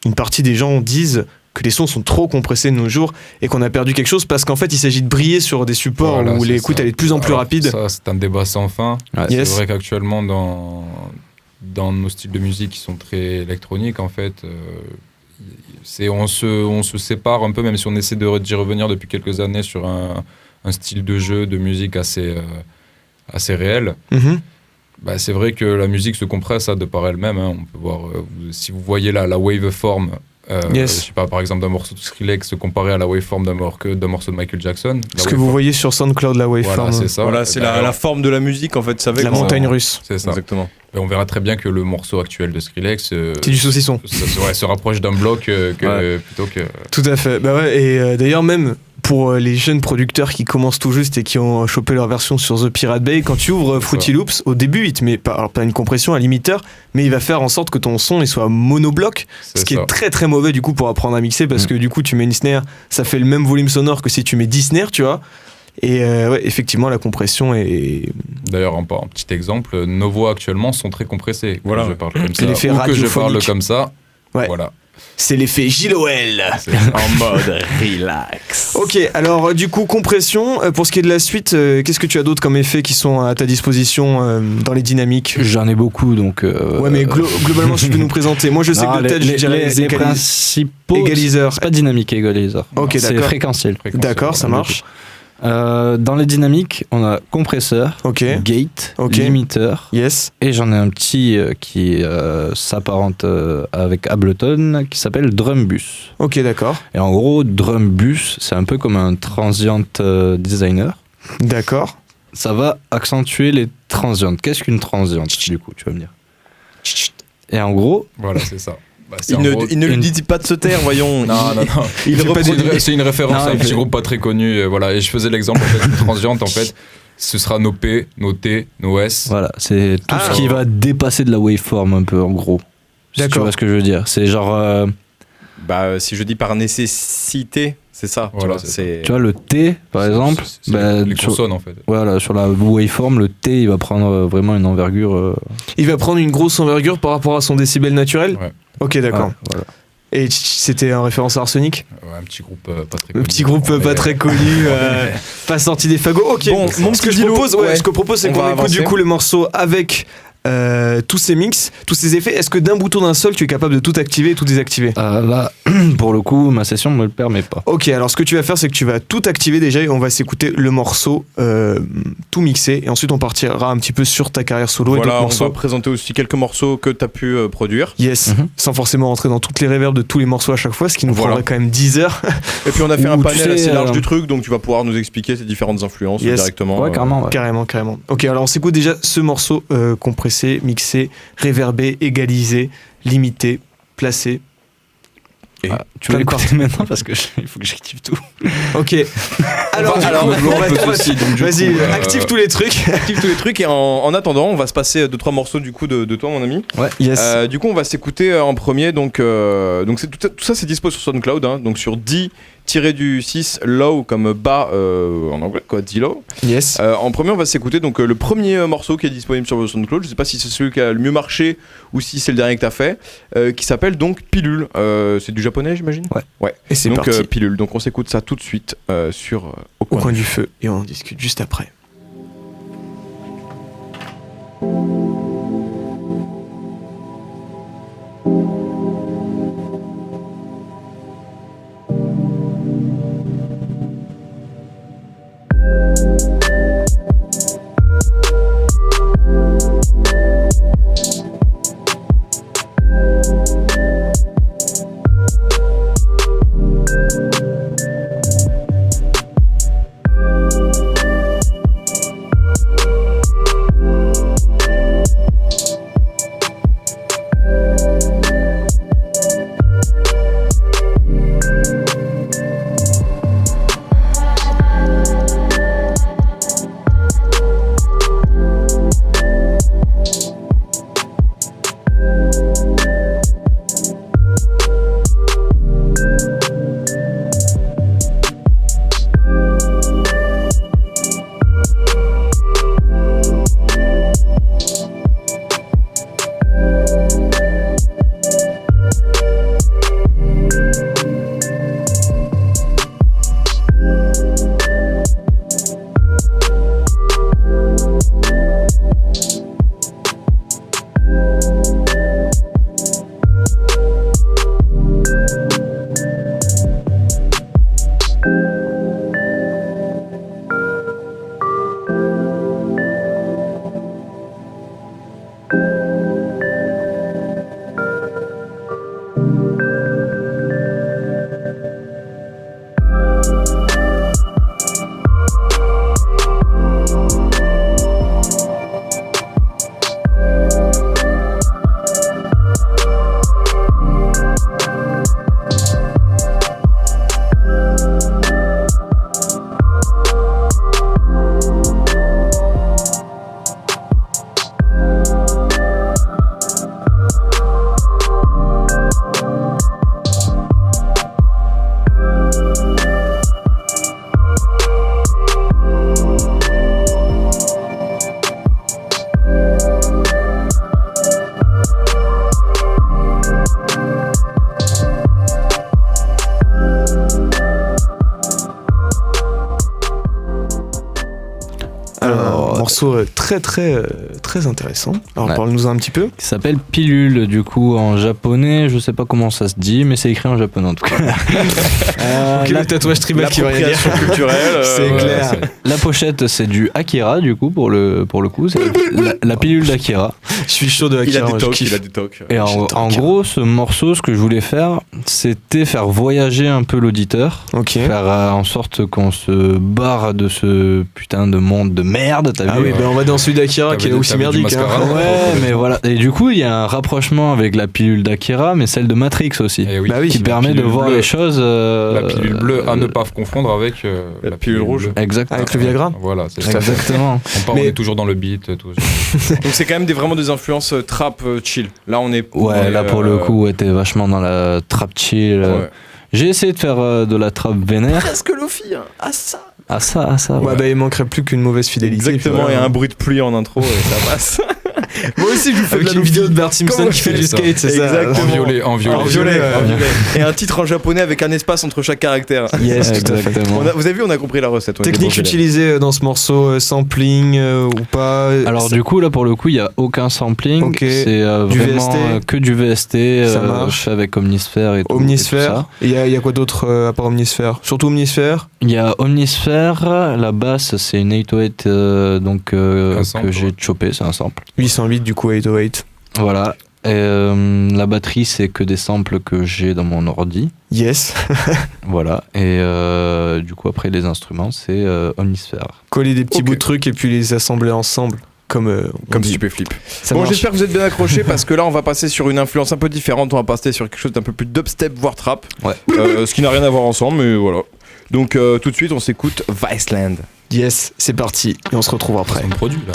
une partie des gens disent que les sons sont trop compressés de nos jours et qu'on a perdu quelque chose parce qu'en fait il s'agit de briller sur des supports Voilà, où c'est l'écoute ça. elle est de plus en plus Alors, rapide. Ça, c'est un débat sans fin. Ouais. Yes. C'est vrai qu'actuellement, dans nos styles de musique qui sont très électroniques, en fait, on se sépare un peu, même si on essaie d'y revenir depuis quelques années sur un style de jeu, de musique assez réel. Mhm. Bah, c'est vrai que la musique se compresse de par elle-même. Hein. On peut voir, si vous voyez la waveform, Yes. je sais pas, par exemple d'un morceau de Skrillex comparé à la waveform d'un morceau de Michael Jackson. Ce que vous voyez sur SoundCloud, la waveform, Voilà, c'est ça. Voilà, c'est la forme de la musique en fait, ça la montagne russe. C'est ça. Exactement. Et on verra très bien que le morceau actuel de Skrillex C'est du saucisson. se rapproche d'un bloc plutôt que. Tout à fait. Bah ouais, et d'ailleurs même pour les jeunes producteurs qui commencent tout juste et qui ont chopé leur version sur The Pirate Bay, quand tu ouvres Fruity Loops, au début il te met pas une compression, un limiteur, mais il va faire en sorte que ton son il soit monobloc, ce qui est très très mauvais du coup pour apprendre à mixer parce que du coup tu mets une snare, ça fait le même volume sonore que si tu mets 10 snares, tu vois. Et ouais, effectivement la compression est... D'ailleurs, un petit exemple, nos voix actuellement sont très compressées. Voilà. Quand je parle comme C'est ça. l'effet Ou que je parle radiophonique. comme ça. Ouais. Voilà. C'est l'effet Gilloel. En mode relax. Ok, alors du coup, compression. Pour ce qui est de la suite, qu'est-ce que tu as d'autre comme effets qui sont à ta disposition dans les dynamiques? J'en ai beaucoup, donc... Ouais, mais globalement, tu peux nous présenter. Moi, je sais que de tête, je dirais les principaux... égaliseurs. C'est pas dynamique égaliseur. Ok, C'est d'accord. fréquentiel. D'accord, ça marche. Dans les dynamiques, on a compresseur, Ok, gate, Ok. limiteur, yes. et j'en ai un petit qui s'apparente avec Ableton qui s'appelle Drumbus. Ok, d'accord. Et en gros, Drumbus, c'est un peu comme un transient designer. D'accord. Ça va accentuer les transientes. Qu'est-ce qu'une transiente, du coup, tu vas me dire? Et en gros, Voilà, c'est ça. Bah, c'est Il en ne, gros- il ne lui dit pas de se taire, voyons. Non, non, non. Il reproduit. C'est une référence Non, à un il petit fait- groupe pas très connu. Voilà. Et je faisais l'exemple, en fait, une transiente, en fait. Ce sera nos P, nos T, nos S. voilà, c'est tout Ah. ce qui va dépasser de la waveform un peu, en gros. Si tu D'accord. vois ce que je veux dire. C'est genre... Bah, si je dis par nécessité, c'est ça. Voilà, tu vois, c'est tu vois, le T, par exemple, C'est bah, les sur, consonnes, en fait. voilà, sur la waveform, le T, il va prendre vraiment une envergure... Il va prendre une grosse envergure par rapport à son décibel naturel. Ouais. Ok, d'accord. voilà. Et c'était en référence à Arsenic, Ouais, un petit groupe pas très le connu. petit groupe Mais- pas très connu, pas sorti des fagots. Ok. Bon, mon ce que petit je Dilo, propose, ouais. ce que je propose, c'est On qu'on va écoute avancer. du coup le morceau avec tous ces mix, tous ces effets. Est-ce que d'un bouton d'un seul, tu es capable de tout activer et tout désactiver? Là, pour le coup, ma session ne me le permet pas. Ok, alors ce que tu vas faire, c'est que tu vas tout activer déjà et on va s'écouter le morceau tout mixé et ensuite on partira un petit peu sur ta carrière solo et Voilà, d'autres on morceaux. va présenter aussi quelques morceaux que tu as pu produire. Yes, Mhm. sans forcément rentrer dans toutes les reverbs de tous les morceaux à chaque fois, ce qui nous Voilà. prendrait quand même 10 heures. Et puis on a fait un Ou tu panel sais, assez large du truc, donc tu vas pouvoir nous expliquer tes différentes influences Yes. directement. Ouais, carrément. Ouais. Carrément, carrément. Ok, alors on s'écoute déjà ce morceau compressé, mixé, réverbé, égalisé, limité. placé. Et tu vas l'écouter maintenant parce que il faut que j'active tout. Ok. Alors, vas-y, active tous les trucs. Active tous les trucs et en attendant, on va se passer 2-3 morceaux du coup de toi, mon ami. Ouais. Yes. Du coup, on va s'écouter en premier. Donc tout ça, c'est dispo sur SoundCloud. Hein, donc sur D-6 low comme bas en anglais, quoi, D-low. Yes. En premier, on va s'écouter donc le premier morceau qui est disponible sur SoundCloud. Je sais pas si c'est celui qui a le mieux marché ou si c'est le dernier que t'as fait, qui s'appelle donc Pilule. C'est du japonais, j'imagine. Ouais. Et c'est donc parti. Pilule. Donc on s'écoute ça tout de suite sur Au coin du feu et on en discute juste après. Morceau très intéressant. Alors parle-nous un petit peu. Il s'appelle Pilule, du coup en japonais, je sais pas comment ça se dit, mais c'est écrit en japonais en tout cas. Le tatouage tribal qui va rien dire. Culturelle, c'est clair. La pochette c'est du Akira du coup pour le coup, c'est la pilule d'Akira. Je suis chaud de Akira. Il a des tocs. Et en gros, ce morceau, ce que je voulais faire, c'était faire voyager un peu l'auditeur. Ok. Faire en sorte qu'on se barre de ce putain de monde de merde, t'as vu? Ah oui, on va dans celui d'Akira qui est aussi merdique. Ouais, mais voilà. Et du coup, il y a un rapprochement avec la pilule d'Akira, mais celle de Matrix aussi. Qui permet de voir les choses. La pilule bleue à ne pas confondre avec la pilule rouge. Exactement. Avec le Viagra. Voilà, c'est ça. Exactement. On est toujours dans le beat. Tout. Donc c'est quand même vraiment des influences trap chill. Là, on est. Ouais, là pour le coup, t'es vachement dans la trap chill. Ouais. J'ai essayé de faire de la trap vénère. Presque Lofi, hein. À ça. Ouais, il manquerait plus qu'une mauvaise fidélité. Exactement, et un bruit de pluie en intro et ça passe. Moi aussi, je vous fais une vidéo de Bart Simpson qui fait du skate, c'est ça. Exactement. En violet. Et un titre en japonais avec un espace entre chaque caractère. Yes, tout à fait. Vous avez vu, on a compris la recette. Technique utilisée dans ce morceau, sampling ou pas? Alors du coup, là pour le coup, il n'y a aucun sampling. Okay. C'est vraiment que du VST. Ça marche. Avec Omnisphere et tout. Omnisphere. Et il y a quoi d'autre à part Omnisphere? Surtout Omnisphere. Il y a Omnisphere. La basse, c'est une 808 que j'ai chopé, c'est un sample. 808 du coup 808. Voilà. Et la batterie, c'est que des samples que j'ai dans mon ordi. Yes. Voilà. Et du coup, après, les instruments, c'est Omnisphere. Coller des petits bouts de trucs et puis les assembler ensemble. comme dit. Stupéflip. Ça Bon, marche. j'espère que vous êtes bien accrochés parce que là, on va passer sur une influence un peu différente. On va passer sur quelque chose d'un peu plus dubstep, voire trap. Ouais. Ce qui n'a rien à voir ensemble, mais voilà. Donc, tout de suite, on s'écoute Viceland. Yes, c'est parti et on se retrouve après. C'est un produit là.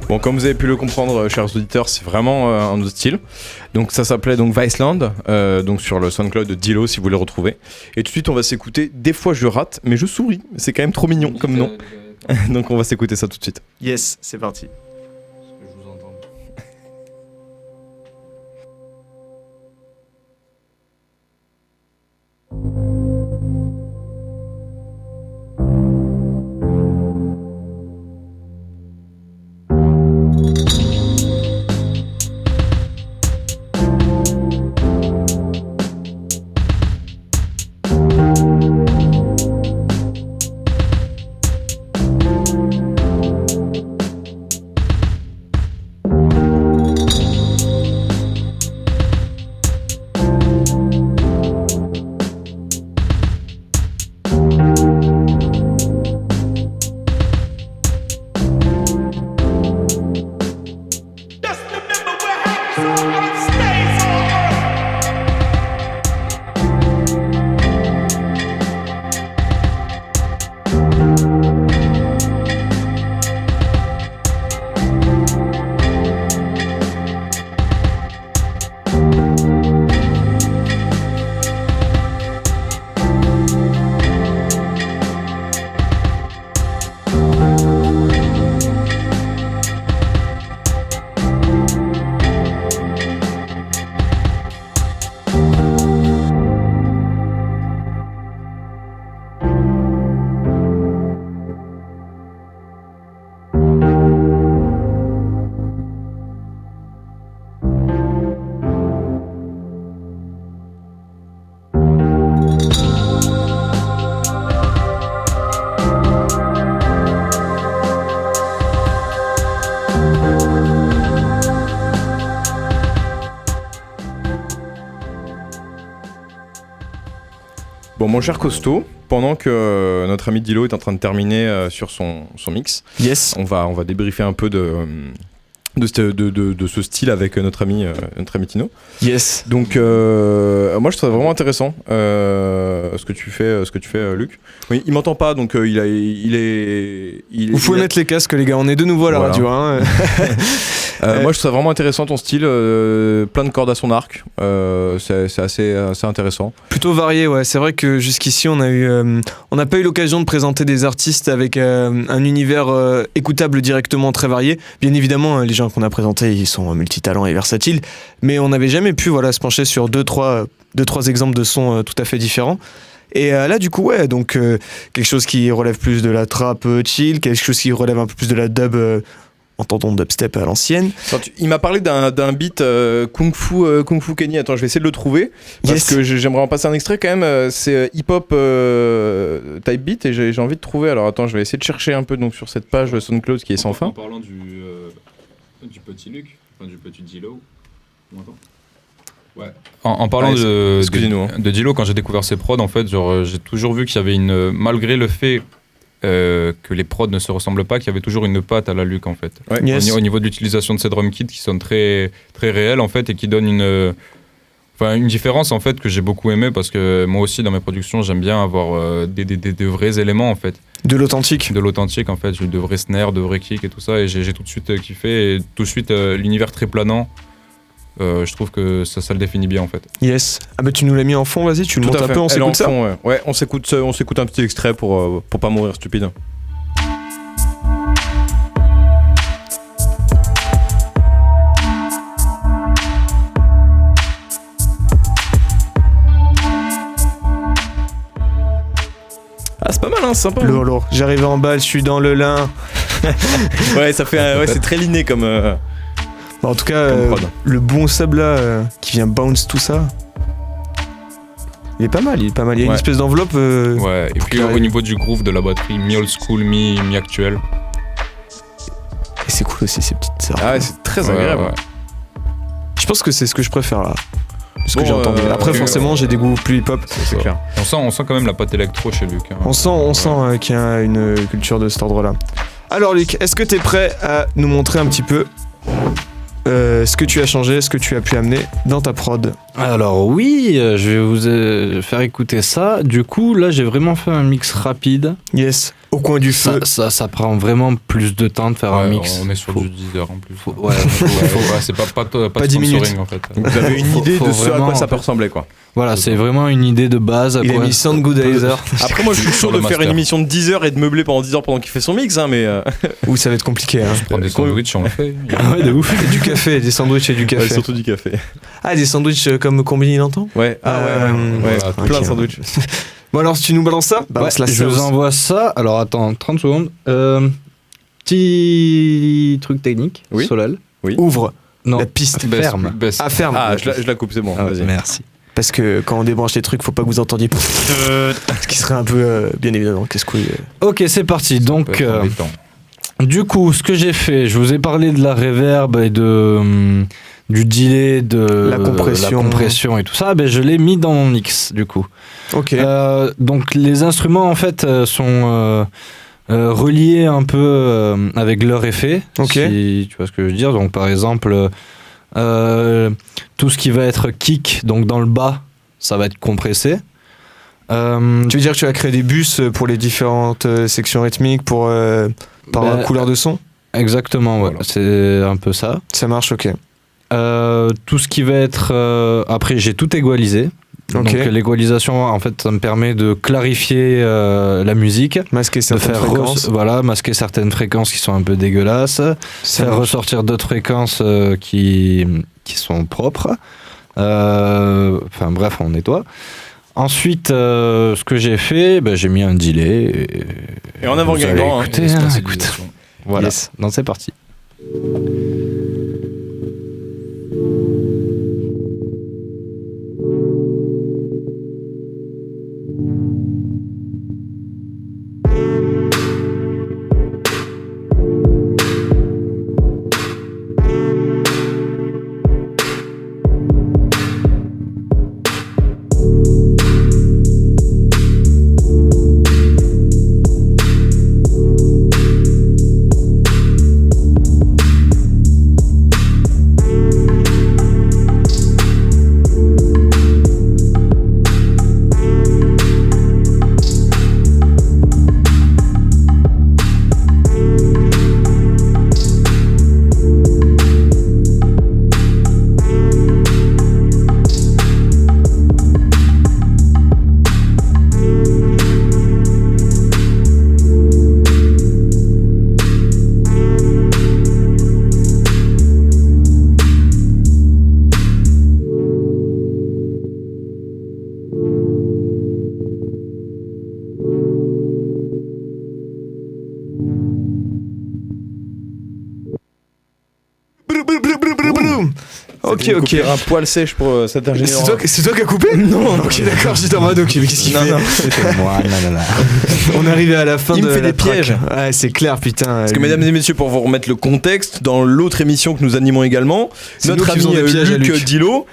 Bon, comme vous avez pu le comprendre, chers auditeurs, c'est vraiment un autre style. Donc ça s'appelait donc Viceland, donc sur le SoundCloud de Dilo si vous le retrouvez. Et tout de suite, on va s'écouter Des fois je rate, mais je souris. C'est quand même trop mignon comme nom. Donc on va s'écouter ça tout de suite. Yes, c'est parti. Bon, mon cher Costaud, pendant que notre ami Dilo est en train de terminer sur son mix, Yes. on va débriefer un peu de ce style avec notre ami Tino. Yes. Donc moi je trouve ça vraiment intéressant ce que tu fais Luc. Oui, il m'entend pas donc il est Vous pouvez mettre les casques les gars, on est de nouveau à la Voilà. radio hein. Moi je trouve ça vraiment intéressant ton style, plein de cordes à son arc, c'est assez intéressant. Plutôt varié, ouais. C'est vrai que jusqu'ici on n'a pas eu l'occasion de présenter des artistes avec un univers écoutable directement très varié. Bien évidemment, les gens qu'on a présentés, ils sont multitalents et versatiles, mais on n'avait jamais pu se pencher sur deux trois exemples de sons tout à fait différents. Et là du coup ouais, donc quelque chose qui relève plus de la trap chill, quelque chose qui relève un peu plus de la dub entendons dubstep à l'ancienne. Il m'a parlé d'un beat Kung Fu Kenny. Attends, je vais essayer de le trouver parce que j'aimerais en passer un extrait quand même. C'est hip-hop type beat et j'ai envie de trouver. Alors attends, je vais essayer de chercher un peu donc sur cette page SoundCloud qui est sans fin. En parlant du petit Luc, enfin du petit Dilo. Ouais. En parlant de Dilo, quand j'ai découvert ses prods, en fait, j'ai toujours vu qu'il y avait malgré le fait que les prods ne se ressemblent pas, qu'il y avait toujours une patte à la Luc en fait. Ouais. Yes. Au niveau de l'utilisation de ces drum kits qui sont très très réels en fait et qui donnent une différence en fait que j'ai beaucoup aimé parce que moi aussi dans mes productions j'aime bien avoir des vrais éléments en fait. De l'authentique. De l'authentique en fait, j'ai de vrais snares, de vrais kicks et tout ça et j'ai tout de suite kiffé et tout de suite l'univers très planant. Je trouve que ça le définit bien en fait. Yes. Ah bah tu nous l'as mis en fond, vas-y, tu le montes un peu, on s'écoute ça. Ouais, on s'écoute un petit extrait pour pas mourir stupide. Ah c'est pas mal hein, c'est sympa. Lourd. J'arrive en balle, je suis dans le lin. Ouais, ça fait c'est très liné comme En tout cas, le bon sub là, qui vient bounce tout ça, il est pas mal. Il y a une espèce d'enveloppe. Ouais, et puis au niveau du groove de la batterie, mi-old school, mi-actuel. Et c'est cool aussi ces petites sœurs. Ah ouais, c'est très agréable. Ouais. Je pense que c'est ce que je préfère là. Ce que j'ai entendu. Après, forcément, j'ai des goûts plus hip-hop. C'est clair. On sent quand même la patte électro chez Luc. Hein. On sent qu'il y a une culture de cet ordre-là. Alors, Luc, est-ce que t'es prêt à nous montrer un petit peu ce que tu as changé, ce que tu as pu amener dans ta prod? Alors oui, je vais vous faire écouter ça. Du coup, là, j'ai vraiment fait un mix rapide. Yes, au coin du feu. Ça prend vraiment plus de temps de faire un mix. On est sur du 10 heures en plus. C'est pas 10 minutes en fait. Donc vous avez une idée de ce à quoi ça peut ressembler quoi. Voilà, c'est vraiment une idée de base. Il a mis Soundgoodizer. Après moi je suis chaud de faire une émission de 10 heures et de meubler pendant 10 heures pendant qu'il fait son mix hein, mais Ou ça va être compliqué hein. Prendre des sandwichs, on le fait. Ouais, de ouf. Et du café, des sandwichs et du café. Ouais, surtout du café. Ah, des sandwichs comme Combini d'antan? Ouais, plein de sandwichs. Bon alors si tu nous balances ça, je vous envoie ça. Alors attends, 30 secondes. Petit truc technique, oui. Solal. Oui. Ouvre non. la piste. Ferme. Ah, ferme. Ah, je la coupe, c'est bon. Vas-y. Merci. Parce que quand on débranche les trucs, faut pas que vous entendiez. Ce qui serait un peu, bien évidemment, casse-couille. Ok, c'est parti. Donc, du coup, ce que j'ai fait, je vous ai parlé de la reverb et du delay, de la compression et tout ça. Ben, je l'ai mis dans mon mix, du coup. Ok. Donc, les instruments, en fait, sont reliés un peu avec leur effet. Ok. Si tu vois ce que je veux dire. Donc, par exemple... tout ce qui va être kick, donc dans le bas, ça va être compressé. Tu veux dire que tu as créé des bus pour les différentes sections rythmiques par couleur de son? Exactement, ouais. Voilà. C'est un peu ça. Ça marche, ok. Tout ce qui va être... après, j'ai tout égalisé. Okay. Donc l'égalisation, en fait, ça me permet de clarifier la musique, masquer certaines fréquences, masquer certaines fréquences qui sont un peu dégueulasses, faire ressortir d'autres fréquences qui sont propres. Enfin bref, on nettoie. Ensuite, ce que j'ai fait, j'ai mis un delay. Et en avant gagnant. Écoutez, écoute. Voilà. Yes. Donc c'est parti. Ok. Un poil sèche pour cet ingénieur. C'est toi qui as coupé? Non. Ok, d'accord, j'étais en mode ok, mais qu'est-ce qu'il fait? Non. C'était moi, non. On est arrivé à la fin Il de me fait la des pièges. track. Ouais, c'est clair, putain. Parce que mesdames et messieurs, pour vous remettre le contexte, dans l'autre émission que nous animons également, C'est notre nous qui ami faisons des pièges à Luc Luc. Dilo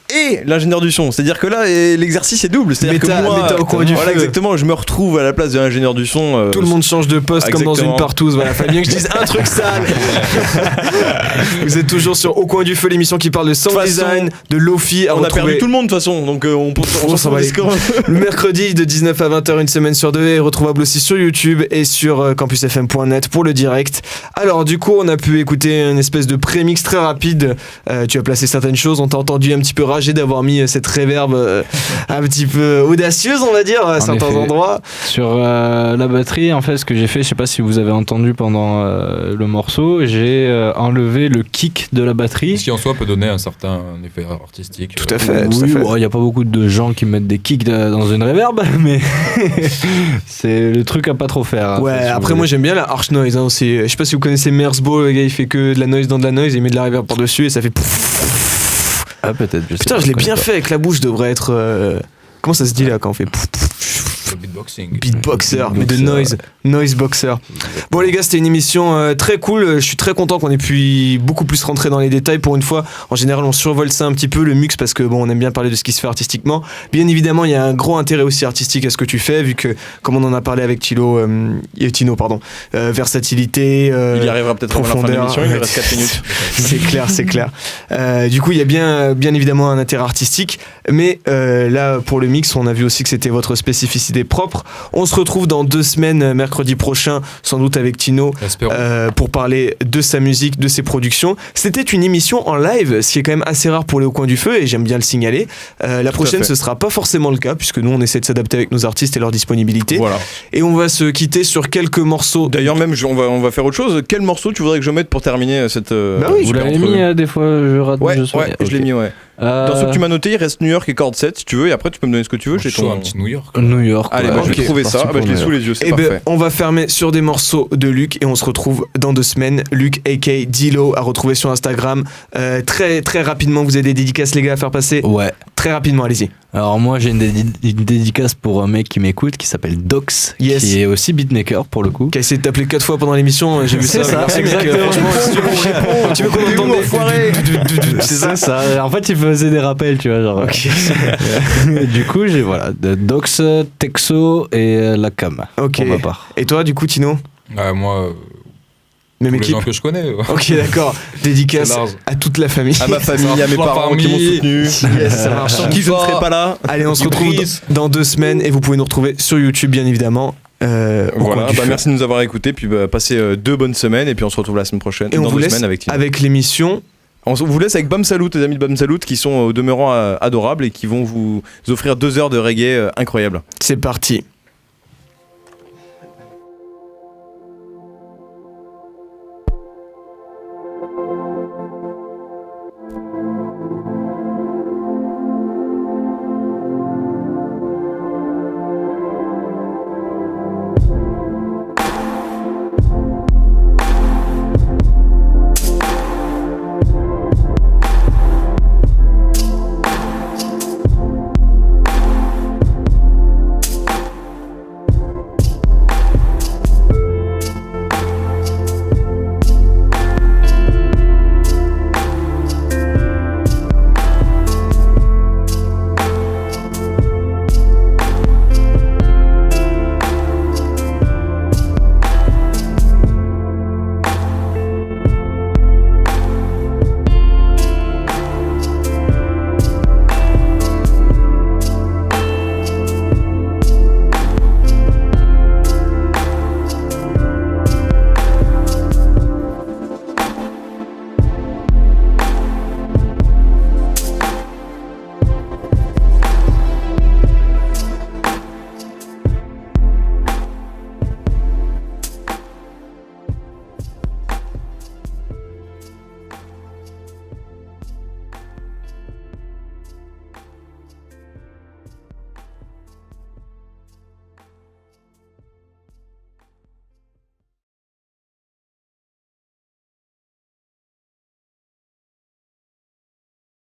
et l'ingénieur du son. C'est-à-dire que là, l'exercice est double. C'est-à-dire que moi, méta au coin du voilà, feu. exactement, je me retrouve à la place de l'ingénieur du son. Tout le monde change de poste comme dans Exactement. une partouze. Voilà, fallait bien que je dise un truc sale. Vous êtes toujours sur Au coin du feu, l'émission qui parle de sound De toute façon, design, de Lofi. On a perdu tout le monde de toute façon, donc on s'en va les- Le mercredi de 19 à 20h, une semaine sur deux, est retrouvable aussi sur YouTube et sur campusfm.net pour le direct. Alors du coup, on a pu écouter une espèce de prémix très rapide. Tu as placé certaines choses, on t'a entendu un petit peu rager d'avoir mis cette reverb un petit peu audacieuse, on va dire, à certains effet. endroits. Sur la batterie, en fait, ce que j'ai fait, je sais pas si vous avez entendu pendant le morceau, j'ai enlevé le kick de la batterie. Ce qui en soi peut donner un certain effet artistique. Tout à fait. Oui, il n'y a pas beaucoup de gens qui mettent des kicks dans une reverb, mais c'est le truc à pas trop faire. Hein, Ouais, si vous après voulez. moi j'aime bien la harsh noise aussi. Je sais pas si vous connaissez Merzbo, le gars il fait que de la noise dans de la noise, il met de la reverb par-dessus et ça fait Ah, peut-être. Putain, je l'ai bien fait avec la bouche, je devrais être comment ça se dit là quand on fait Le beatboxing. beatboxer, mais de noise boxer. Bon les gars, c'était une émission très cool. Je suis très content qu'on ait pu beaucoup plus rentrer dans les détails pour une fois. En général, on survole ça un petit peu le mux parce que bon, on aime bien parler de ce qui se fait artistiquement. Bien évidemment, il y a un gros intérêt aussi artistique à ce que tu fais, vu que comme on en a parlé avec Tino, versatilité. Il y arrivera peut-être avant la fin de profondeur. l'émission, il lui reste 4 minutes. C'est clair. Du coup, il y a bien évidemment un intérêt artistique, mais là, pour le mix, on a vu aussi que c'était votre spécificité propre. On se retrouve dans 2 semaines, mercredi prochain, sans doute avec Tino, Espérons. pour parler de sa musique, de ses productions. C'était une émission en live, ce qui est quand même assez rare pour les Au Coin du Feu, et j'aime bien le signaler. La prochaine, fait. ce sera pas forcément le cas, puisque nous, on essaie de s'adapter avec nos artistes et leur disponibilité. Voilà. Et on va se quitter sur quelques morceaux. D'ailleurs, même, on va faire autre chose. Quel morceau tu voudrais que je mette pour terminer cette. Bah oui, Vous super l'avez entrevue mis des fois, je rate. Ouais, je ouais, je l'ai mis, ouais. Dans ceux que tu m'as noté, il reste New York et Chord 7 si tu veux, et après tu peux me donner ce que tu veux. J'ai Chaud, un petit New York. New York. Allez, ouais, bah, je vais ok, trouver ça. parti Ah, bah, je pour l'ai New sous York. les yeux, c'est Eh ben, parfait. on va fermer sur des morceaux de Luc et on se retrouve dans 2 semaines. Luc, a.k.a. Dilo, à retrouver sur Instagram. Très rapidement, vous avez des dédicaces, les gars, à faire passer. Ouais. Très rapidement, allez-y. Alors moi j'ai une dédicace pour un mec qui m'écoute qui s'appelle Dox, Yes. qui est aussi beatmaker pour le coup. Qui a essayé de t'appeler 4 fois pendant l'émission, j'ai vu ça. C'est ça, Merci, mec. exactement. Franchement, si tu veux qu'on réponde, tu veux qu'on entende des enfoiré. C'est ça. En fait il faisait des rappels, tu vois, genre. Du coup j'ai voilà Dox, Texo et la Cam Ok. pour ma part. Et toi, du coup, Tino? Moi, Même tous les équipe? gens que je connais. Ok, d'accord. Dédicace C'est large. à toute la famille. À ma famille, à mes La parents qui m'ont famille. soutenu. Yes, ça marche. Sans qui je ne serais pas là. Allez, on se Ils retrouve brisent. dans 2 semaines et vous pouvez nous retrouver sur YouTube, bien évidemment. Au Coin Voilà, du Feu. merci de nous avoir écoutés, puis passez 2 bonnes semaines, et puis on se retrouve la semaine prochaine. Et on dans vous 2 laisse semaines avec Tino. avec l'émission. On vous laisse avec Bam Salut, les amis de Bam Salut, qui sont au demeurant adorables et qui vont vous offrir 2 heures de reggae incroyables. C'est parti.